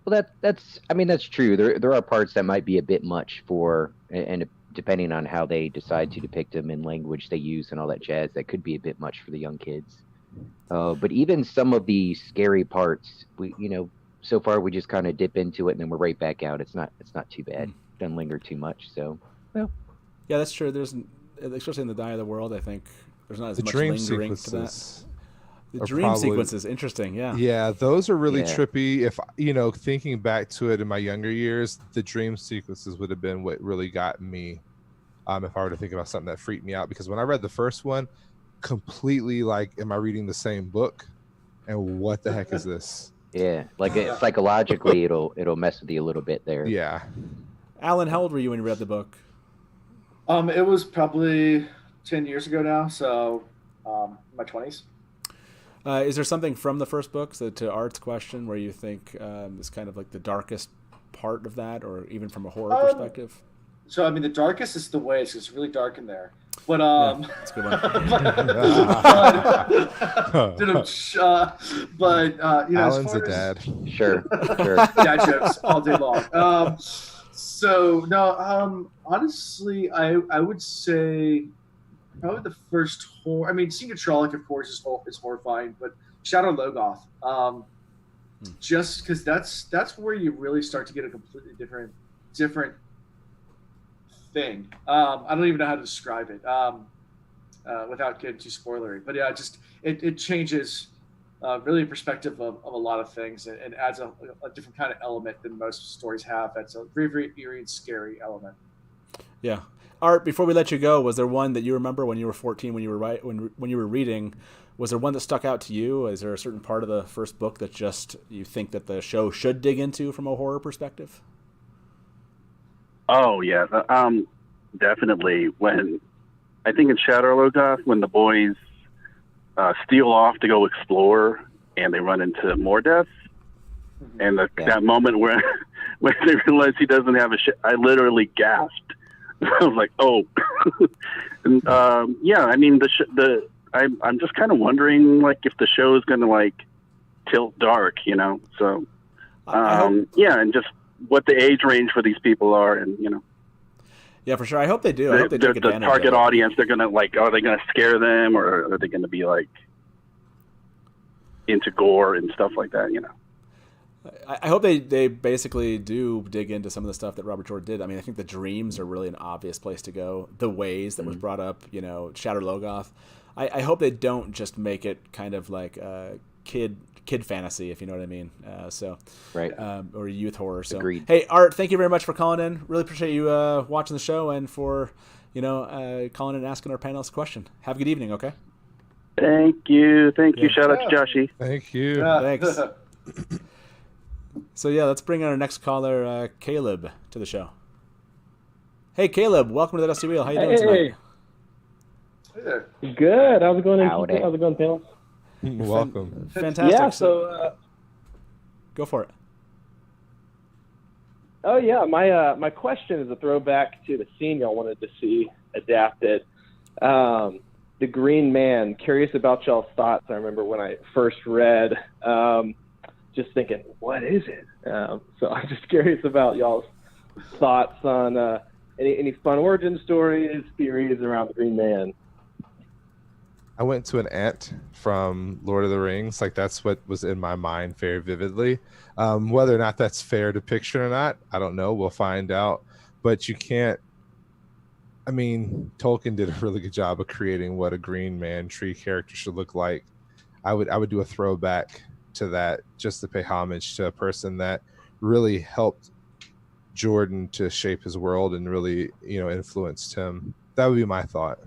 S4: Well, that's true. There are parts that might be a bit much for, and depending on how they decide to depict them in language they use and all that jazz, that could be a bit much for the young kids. But even some of the scary parts, so far we just kind of dip into it and then we're right back out. It's not too bad. Doesn't linger too much. So, well,
S2: yeah, that's true. There's, especially in the Die of the World, I think there's not as much
S5: dream
S2: lingering
S5: sequences
S2: to that. The dream sequences, interesting, yeah.
S5: Yeah, those are really trippy. If thinking back to it in my younger years, the dream sequences would have been what really got me. If I were to think about something that freaked me out, because when I read the first one, completely like, am I reading the same book? And what the heck is this?
S4: Yeah, like psychologically, it'll mess with you a little bit there.
S5: Yeah.
S2: Alan, how old were you when you read the book?
S3: It was probably 10 years ago now, so my 20s.
S2: Is there something from the first book, to Art's question, where you think is kind of like the darkest part of that, or even from a horror perspective?
S3: So, I mean, the darkest is the ways, 'cause it's really dark in there. But,
S2: that's a good
S3: one.
S5: Alan's a dad.
S4: Sure.
S3: Dad jokes all day long. So, no, honestly, I would say probably the first horror. I mean, Senior Trolloc, of course, is horrifying, but Shadow Logoth, just because that's where you really start to get a completely different thing. I don't even know how to describe it without getting too spoilery. But yeah, it changes really a perspective of a lot of things, and adds a different kind of element than most stories have. That's a very, very eerie and scary element.
S2: Yeah. Art, before we let you go, was there one that you remember when you were 14, when you were reading? Was there one that stuck out to you? Is there a certain part of the first book that just you think that the show should dig into from a horror perspective?
S9: Oh yeah, definitely. When I think in Shadow Logoth, when the boys steal off to go explore and they run into more deaths, and that moment where they realize he doesn't have a ship, I literally gasped. I was like, oh. And, I mean, I'm just kind of wondering, like, if the show is going to, like, tilt dark, so, and just what the age range for these people are, and,
S2: Yeah, for sure. I hope they do. I hope they take advantage of it.
S9: The target audience, they're going to, like, are they going to scare them, or are they going to be, like, into gore and stuff like that,
S2: I hope they basically do dig into some of the stuff that Robert Jordan did. I mean, I think the dreams are really an obvious place to go. The ways that was brought up, Shadow Logoth. I hope they don't just make it kind of like kid fantasy, if you know what I mean.
S4: Right.
S2: Or youth horror. So,
S4: agreed.
S2: Hey, Art, thank you very much for calling in. Really appreciate you watching the show and for calling in and asking our panelists a question. Have a good evening. Okay.
S9: Thank you. Shout out to Joshy.
S5: Thank you.
S2: Thanks. So yeah, let's bring our next caller, Caleb, to the show. Hey, Caleb, welcome to the Dusty Wheel. How you doing tonight?
S3: Hey there.
S10: Good. How's it going?
S4: Howdy.
S10: How's it going, Tails?
S5: Welcome.
S2: Fantastic.
S10: Yeah. So.
S2: Go for it.
S10: Oh yeah, my question is a throwback to the scene y'all wanted to see adapted. The Green Man. Curious about y'all's thoughts. I remember when I first read, just thinking, what is it? So I'm just curious about y'all's thoughts on any fun origin stories, theories around the Green Man.
S5: I went to an ant from Lord of the Rings. Like, that's what was in my mind very vividly. Whether or not that's fair depiction or not, I don't know. We'll find out. But you can't. I mean, Tolkien did a really good job of creating what a Green Man tree character should look like. I would do a throwback to that just to pay homage to a person that really helped Jordan to shape his world and really, influenced him. That would be my thought.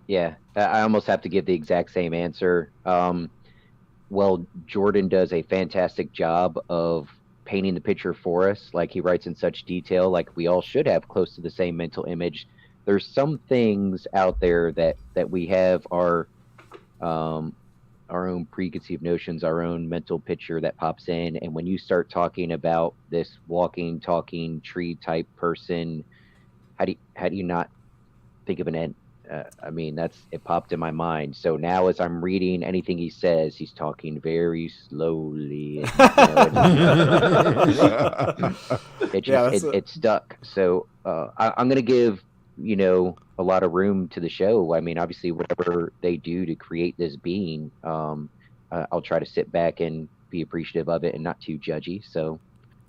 S4: Yeah, I almost have to give the exact same answer. Well, Jordan does a fantastic job of painting the picture for us. Like, he writes in such detail, like we all should have close to the same mental image. There's some things out there that we have our own preconceived notions, our own mental picture that pops in. And when you start talking about this walking, talking tree type person, how do you not think of an end? I mean, it popped in my mind. So now as I'm reading anything he says, he's talking very slowly. It stuck. So I'm going to give, a lot of room to the show. I mean, obviously, whatever they do to create this being, I'll try to sit back and be appreciative of it and not too judgy. So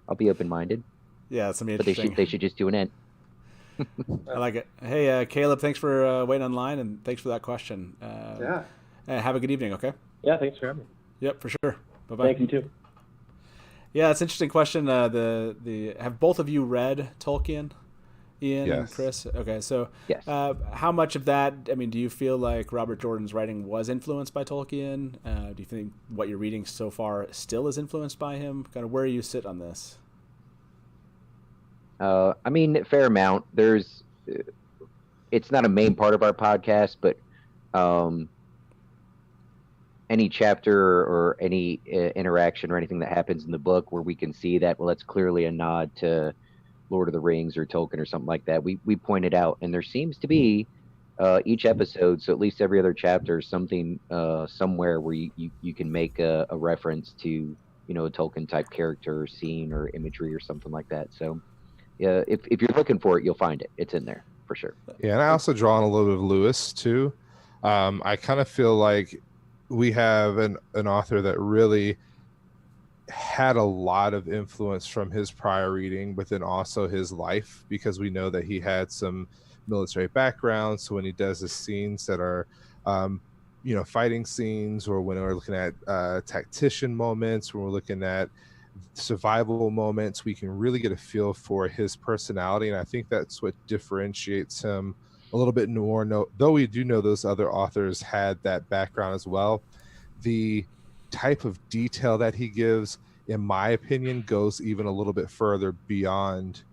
S4: I'll be open-minded.
S2: Yeah, it's going to be interesting.
S4: But they should just do an end.
S2: I like it. Hey, Caleb, thanks for waiting online, and thanks for that question. Have a good evening, okay?
S10: Yeah, thanks for having me.
S2: Yep, for sure. Bye-bye.
S10: Thank you, too.
S2: Yeah, it's an interesting question. Have both of you read Tolkien, Ian and Chris? Okay, so
S4: yes.
S2: How much of that, I mean, do you feel like Robert Jordan's writing was influenced by Tolkien? Do you think what you're reading so far still is influenced by him? Kind of where do you sit on this?
S4: I mean, fair amount. It's not a main part of our podcast, but any chapter or any interaction or anything that happens in the book where we can see that, well, that's clearly a nod to Lord of the Rings or Tolkien or something like that, we point it out. And there seems to be each episode, so at least every other chapter, something somewhere where you can make a reference to, a Tolkien type character or scene or imagery or something like that. So yeah, if you're looking for it, you'll find it. It's in there for sure.
S5: Yeah, and I also draw on a little bit of Lewis too. I kind of feel like we have an author that really had a lot of influence from his prior reading, but then also his life, because we know that he had some military background. So when he does the scenes that are, fighting scenes, or when we're looking at tactician moments, when we're looking at survival moments, we can really get a feel for his personality. And I think that's what differentiates him a little bit more. Though we do know those other authors had that background as well, the type of detail that he gives, in my opinion, goes even a little bit further beyond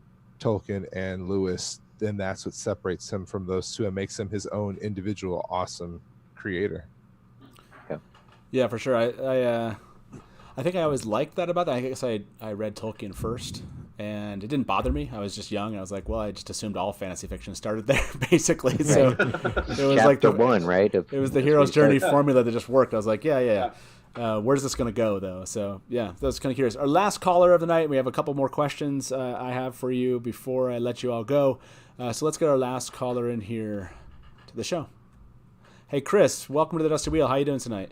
S5: Tolkien and Lewis. And that's what separates him from those two and makes him his own individual awesome creator.
S2: Yeah, for sure. I think I always liked that about that. I guess I read Tolkien first, and it didn't bother me. I was just young. I was like, well, I just assumed all fantasy fiction started there, basically. So it was
S4: Chapter
S2: like the
S4: one, right?
S2: It was the hero's journey formula that just worked. I was like, yeah. Where's this going to go, though? So, yeah, that was kind of curious. Our last caller of the night, we have a couple more questions I have for you before I let you all go. So let's get our last caller in here to the show. Hey, Chris, welcome to the Dusty Wheel. How you doing tonight?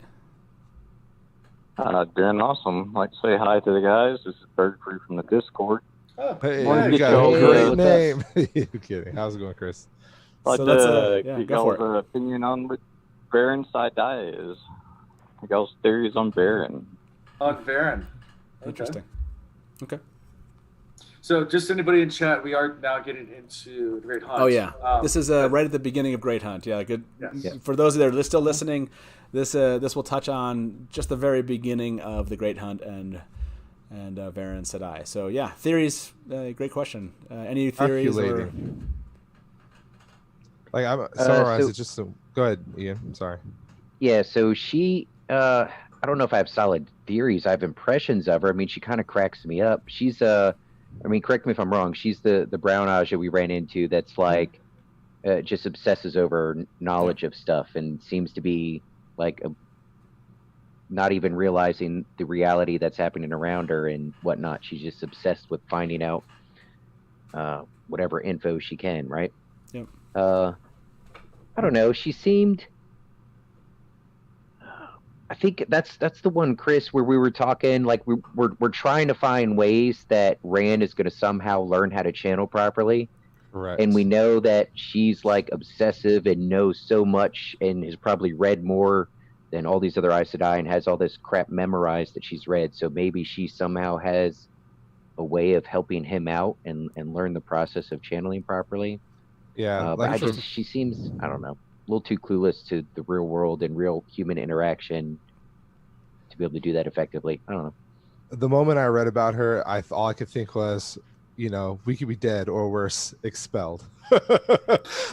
S11: Doing awesome. I'd like to say hi to the guys. This is Bird Crew from the Discord.
S5: Oh, hey,
S11: you
S5: got a great name. You're kidding. How's it going, Chris?
S11: I'd like to get y'all's opinion on what Baron Side-Eye is. Y'all's theories on Baron.
S3: On Baron.
S2: Interesting. Okay.
S3: So just anybody in chat, we are now getting into the Great Hunt.
S2: Oh, yeah. This is right at the beginning of Great Hunt. Yeah, good. Yes. For those that are still listening, this will touch on just the very beginning of the Great Hunt and and Varen Sedai. So yeah, theories. Great question. Any theories? Or...
S5: Like I'm summarize it just so. Go ahead, Ian. I'm sorry.
S4: Yeah. So she. I don't know if I have solid theories. I have impressions of her. I mean, she kind of cracks me up. She's I mean, correct me if I'm wrong. She's the brown Aja we ran into. That's like just obsesses over knowledge of stuff and seems to be like not even realizing the reality that's happening around her and whatnot. She's just obsessed with finding out whatever info she can, right?
S2: Yep.
S4: I don't know. She seemed. I think that's the one, Chris, where we were talking like we're trying to find ways that Rand is going to somehow learn how to channel properly.
S5: Correct.
S4: And we know that she's like obsessive and knows so much and has probably read more than all these other Aes Sedai and has all this crap memorized that she's read. So maybe she somehow has a way of helping him out and learn the process of channeling properly.
S5: Yeah.
S4: But she seems, I don't know, a little too clueless to the real world and real human interaction to be able to do that effectively. I don't know.
S5: The moment I read about her, all I could think was, you know, we could be dead or worse, expelled.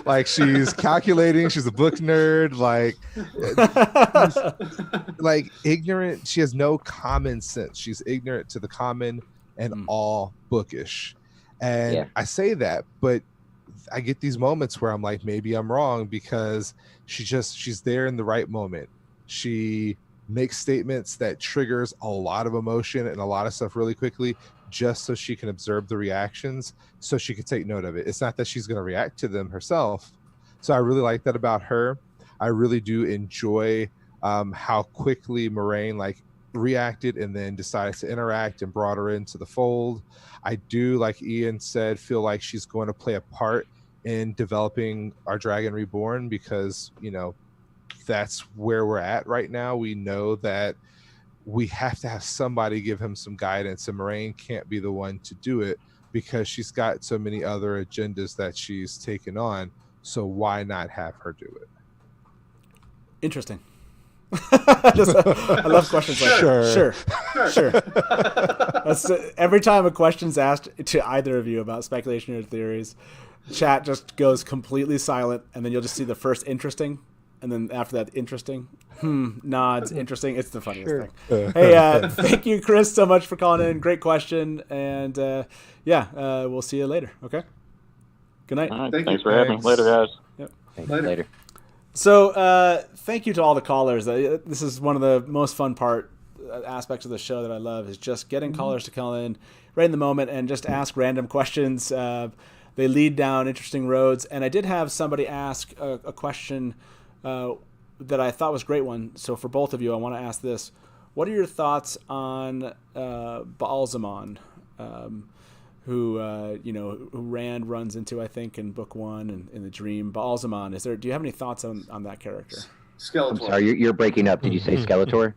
S5: Like she's calculating, she's a book nerd, like ignorant. She has no common sense. She's ignorant to the common and all bookish. And I say that, but I get these moments where I'm like, maybe I'm wrong, because she's there in the right moment. She makes statements that triggers a lot of emotion and a lot of stuff really quickly, just so she can observe the reactions, so she can take note of it. It's not that she's going to react to them herself. So I really like that about her. I really do enjoy how quickly Moraine like reacted and then decided to interact and brought her into the fold. I do, like Ian said, feel like she's going to play a part in developing our Dragon Reborn, because, you know, that's where we're at right now. We know that we have to have somebody give him some guidance, and Moraine can't be the one to do it because she's got so many other agendas that she's taken on. So why not have her do it?
S2: Interesting. I love questions like sure. That's, every time a question's asked to either of you about speculation or theories, chat just goes completely silent, and then you'll just see the first interesting, and then after that, interesting, nods, interesting. It's the funniest thing. Hey, thank you, Chris, so much for calling in. Great question, and we'll see you later. Okay. Good night.
S11: All right, thanks for having me. Later, guys.
S2: Yep.
S4: Later.
S2: So, thank you to all the callers. This is one of the most fun aspects of the show that I love, is just getting callers to call in right in the moment and just ask random questions. They lead down interesting roads. And I did have somebody ask a question that I thought was a great one. So for both of you, I want to ask this. What are your thoughts on Baalzamon, who Rand runs into, I think, in book 1 and in the dream? Baalzamon, do you have any thoughts on that character?
S3: Skeletor.
S4: I'm sorry, you're breaking up. Did you say Skeletor?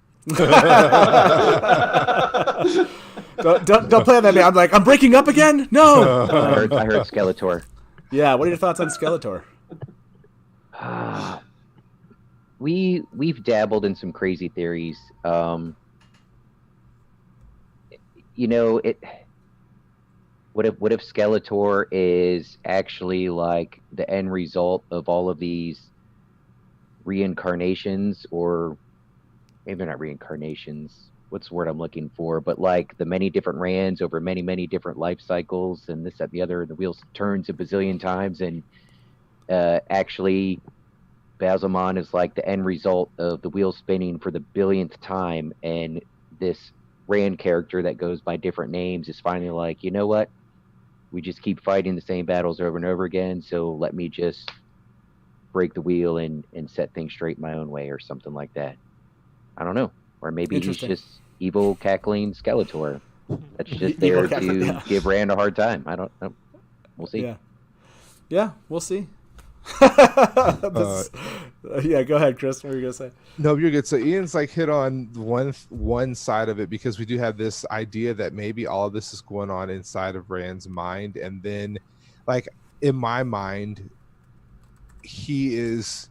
S2: Don't play on that. I'm like, I'm breaking up again? No.
S4: I heard Skeletor.
S2: Yeah, what are your thoughts on Skeletor?
S4: We've dabbled in some crazy theories. What if Skeletor is actually like the end result of all of these reincarnations, or maybe not reincarnations, what's the word I'm looking for, but like the many different Rands over many, many different life cycles and this, that, the other, the wheel turns a bazillion times, and actually Baalzamon is like the end result of the wheel spinning for the billionth time, and this Rand character that goes by different names is finally like, you know what? We just keep fighting the same battles over and over again, so let me just break the wheel and set things straight my own way, or something like that. I don't know. Or maybe he's just evil cackling Skeletor that's just there to give Rand a hard time. I don't know. We'll see.
S2: Yeah, we'll see. Go ahead, Chris. What were you gonna say?
S5: No, you're good. So Ian's like hit on one side of it, because we do have this idea that maybe all of this is going on inside of Rand's mind, and then, like, in my mind, he is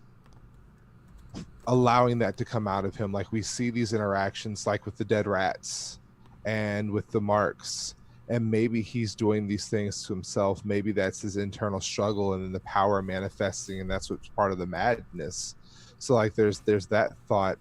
S5: allowing that to come out of him. Like, we see these interactions, like with the dead rats, and with the marks. And maybe he's doing these things to himself. Maybe that's his internal struggle, and then the power manifesting, and that's what's part of the madness. So like there's that thought.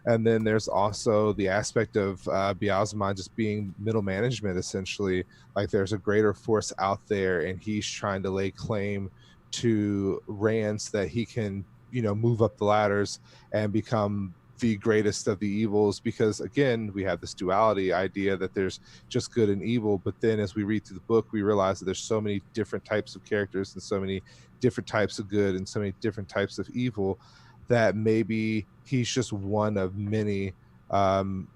S5: And then there's also the aspect of Biazman just being middle management, essentially. Like there's a greater force out there, and he's trying to lay claim to Rand so that he can, move up the ladders and become the greatest of the evils. Because again, we have this duality idea that there's just good and evil, but then as we read through the book, we realize that there's so many different types of characters and so many different types of good and so many different types of evil, that maybe he's just one of many. I don't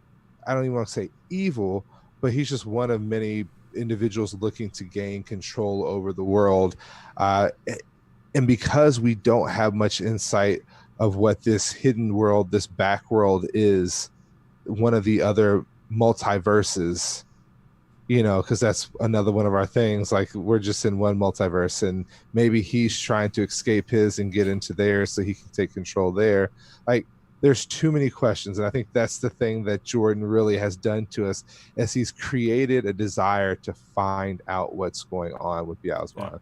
S5: even want to say evil, but he's just one of many individuals looking to gain control over the world. And because we don't have much insight of what this hidden world, this back world is, one of the other multiverses, because that's another one of our things. Like we're just in one multiverse, and maybe he's trying to escape his and get into theirs so he can take control there. Like there's too many questions. And I think that's the thing that Jordan really has done to us, as he's created a desire to find out what's going on with Biazman.
S2: Yeah.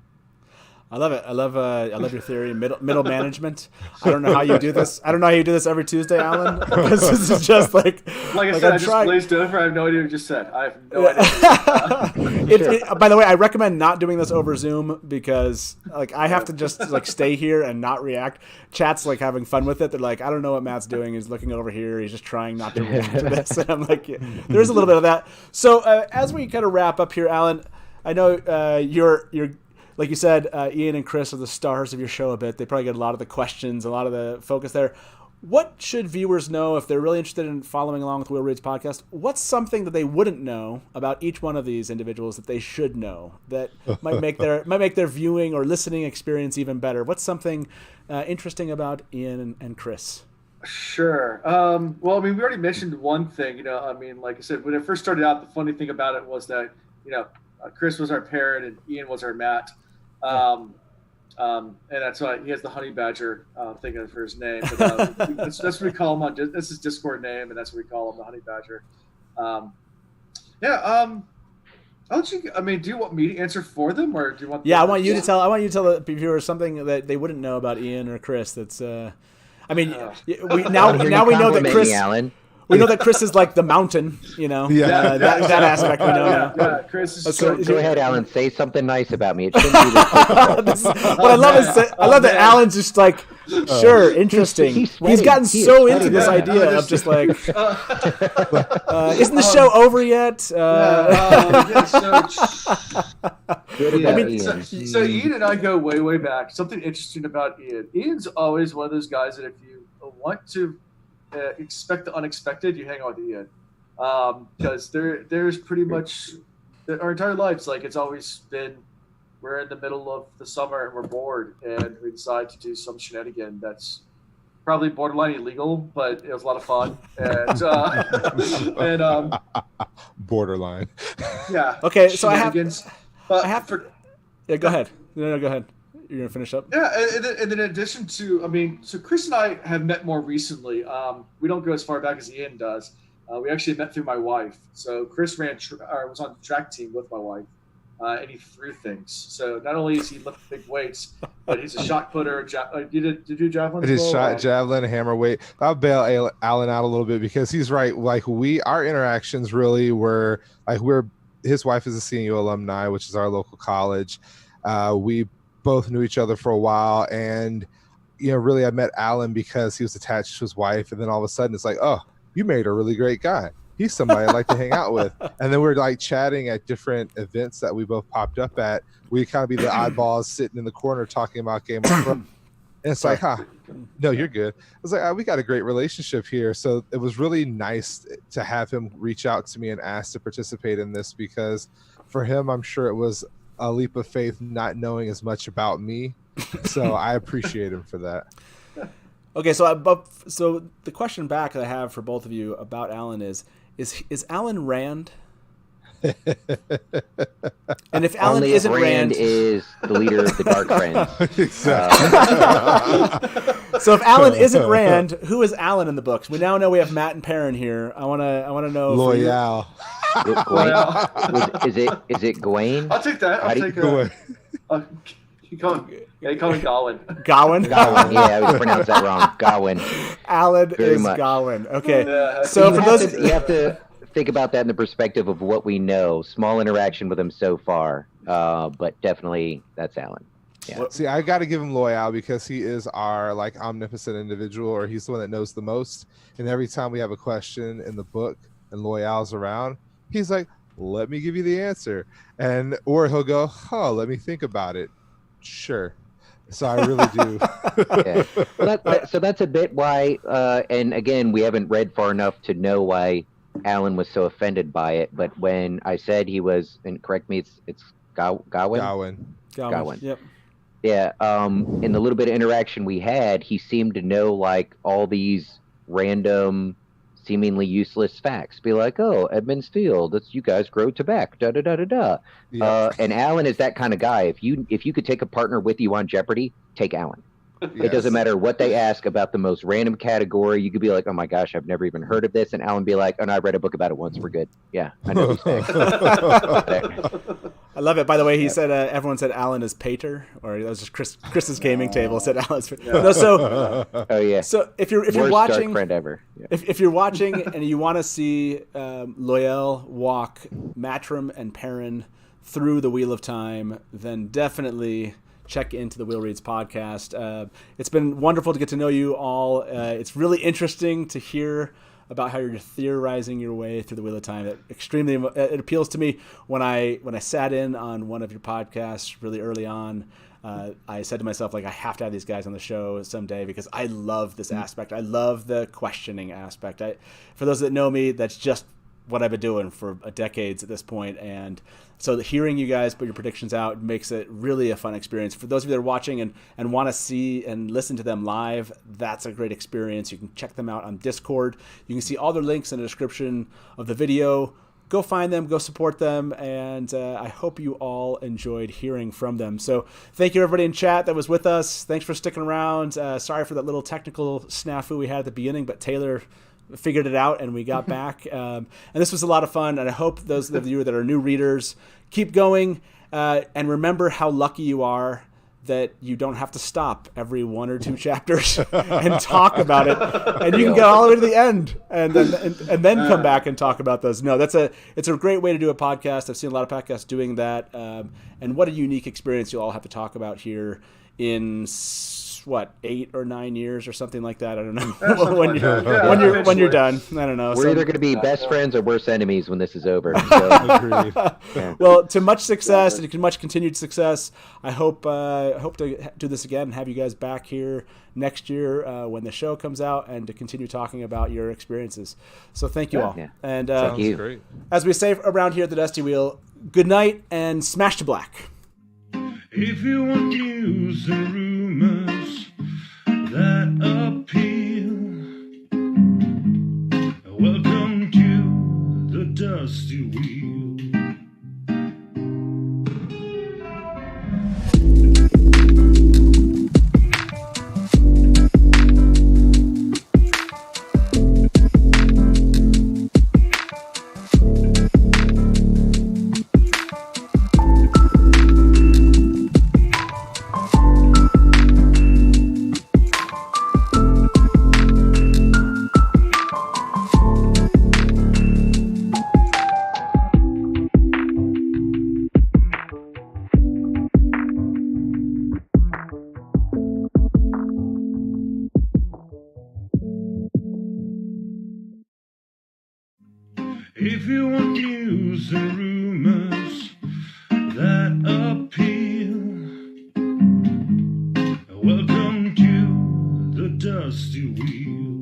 S2: I love it. I love your theory. Middle management. I don't know how you do this. I don't know how you do this every Tuesday, Alan. Because this is just like
S3: I said, I just glazed over. I have no idea what you just said. I have no idea.
S2: By the way, I recommend not doing this over Zoom, because I have to just stay here and not react. Chat's having fun with it. They're like, I don't know what Matt's doing. He's looking over here. He's just trying not to react to this. And I'm like, there's a little bit of that. So as we kind of wrap up here, Alan, I know you're. Like you said, Ian and Chris are the stars of your show a bit. They probably get a lot of the questions, a lot of the focus there. What should viewers know if they're really interested in following along with Will Reed's podcast? What's something that they wouldn't know about each one of these individuals that they should know that might make their viewing or listening experience even better? What's something interesting about Ian and Chris?
S3: Sure. Well, we already mentioned one thing. Like I said, when it first started out, the funny thing about it was that Chris was our parrot and Ian was our Matt. And that's why he has the honey badger thing for his name. But, that's what we call him. That's his Discord name, and that's what we call him, the honey badger. I'll let you. Do you want me to answer for them, or do you want?
S2: I want you to tell. I want you to tell the viewers something that they wouldn't know about Ian or Chris. That's. Now we know that Chris.
S4: Alan.
S2: We know that Chris is like the mountain, that aspect we know.
S3: Yeah, Chris is
S4: Go ahead, Alan. Say something nice about me. It shouldn't be this.
S2: What I love is I love that Alan's just like, sure, interesting. He's gotten so into this idea of just like, isn't the show over yet?
S3: So Ian and I go way, way back. Something interesting about Ian. Ian's always one of those guys that if you want to expect the unexpected, you hang on to Ian, because there's pretty much our entire lives, it's always been, we're in the middle of the summer and we're bored and we decide to do some shenanigan that's probably borderline illegal, but it was a lot of fun. And
S5: Borderline.
S3: Yeah.
S2: Okay, so I have
S3: go
S2: ahead. No, go ahead. You're gonna finish up.
S3: Yeah, and then in addition to, so Chris and I have met more recently. We don't go as far back as Ian does. We actually met through my wife. So Chris was on the track team with my wife, and he threw things. So not only is he lifting big weights, but he's a shot putter. Did you do javelin?
S5: It is shot, javelin, hammer weight. I'll bail Alan out a little bit because he's right. Our interactions really were his wife is a CNU alumni, which is our local college. We both knew each other for a while, and really I met Alan because he was attached to his wife, and then all of a sudden it's like, oh, you made a really great guy. He's somebody I'd like to hang out with. And then we're chatting at different events that we both popped up at. We kind of be the oddballs sitting in the corner talking about Game of Thrones. And it's like, no, you're good. I was like, we got a great relationship here. So it was really nice to have him reach out to me and ask to participate in this, because for him, I'm sure it was a leap of faith not knowing as much about me. So I appreciate him for that.
S2: Okay, so the question back that I have for both of you about Alan is Alan Rand? And if Alan
S4: only
S2: isn't
S4: if Rand is the leader of the Dark Friends.
S2: So if Alan isn't Rand, who is Alan in the books? We now know we have Matt and Perrin here. I want to know.
S5: Loyal.
S4: Is it Gawain?
S3: I'll take that. I'll take
S5: Gawain.
S3: You call me Gawain.
S2: Gawain?
S4: Gawain. Yeah, I would pronounce that wrong. Gawain.
S2: Alan
S4: Very
S2: is
S4: much.
S2: Gawain. Okay.
S3: Yeah.
S2: So for those,
S4: you have to think about that in the perspective of what we know. Small interaction with him so far, but definitely that's Alan. Yeah.
S5: See, I got to give him Loyal because he is our like omnipotent individual, or he's the one that knows the most. And every time we have a question in the book and Loyal's around, he's like, "Let me give you the answer," or he'll go, "Oh, let me think about it." Sure. So I really do.
S4: Yeah. Well, so that's a bit why. And again, we haven't read far enough to know why Alan was so offended by it. But when I said he was, and correct me, it's Gawain.
S2: Gawain. Yep.
S4: Yeah, in the little bit of interaction we had, he seemed to know like all these random, seemingly useless facts. Be like, "Oh, Edmund's Field, that's you guys grow tobacco, da da da da da."
S5: Yeah.
S4: And Alan is that kind of guy. If you could take a partner with you on Jeopardy, take Alan. It doesn't matter what they ask about the most random category. You could be like, "Oh my gosh, I've never even heard of this," and Alan be like, "Oh no, I read a book about it once. We're good." Yeah, I know these things.
S2: I love it. By the way, he said everyone said Alan is Pater, or that was just Chris's gaming table said Alan's. Yeah. No, so
S4: oh yeah.
S2: So if you're
S4: Worst
S2: watching,
S4: dark friend ever. Yeah.
S2: If you're watching and you want to see Loyal walk Matrim and Perrin through the Wheel of Time, then definitely check into the Wheel Reads podcast. It's been wonderful to get to know you all. It's really interesting to hear about how you're theorizing your way through the Wheel of Time. It appeals to me when I sat in on one of your podcasts really early on. I said to myself, like, I have to have these guys on the show someday because I love this aspect. I love the questioning aspect. For those that know me, that's just what I've been doing for decades at this point. And so hearing you guys put your predictions out makes it really a fun experience. For those of you that are watching and want to see and listen to them live, that's a great experience. You can check them out on Discord. You can see all their links in the description of the video. Go find them, go support them, and I hope you all enjoyed hearing from them. So thank you, everybody in chat that was with us. Thanks for sticking around. Sorry for that little technical snafu we had at the beginning, but Taylor figured it out and we got back. And this was a lot of fun, and I hope those of you that are new readers keep going and remember how lucky you are that you don't have to stop every 1 or 2 chapters and talk about it, and you can get all the way to the end and then come back and talk about those. No, it's a great way to do a podcast. I've seen a lot of podcasts doing that, and what a unique experience you'll all have to talk about here in 8 or 9 years or something like that. I don't know when you're done. I don't know.
S4: We're either going to be best friends or worse enemies when this is over. So.
S2: Yeah. Well, to much success and to much continued success. I hope to do this again and have you guys back here next year when the show comes out and to continue talking about your experiences. So thank you all. Yeah. And
S4: thank you.
S2: As we say around here at the Dusty Wheel, good night and smash to black.
S1: If you want news and rumors that appeal, welcome to the Dusty Wheel. If you want news and rumors that appeal, welcome to the Dusty Wheel.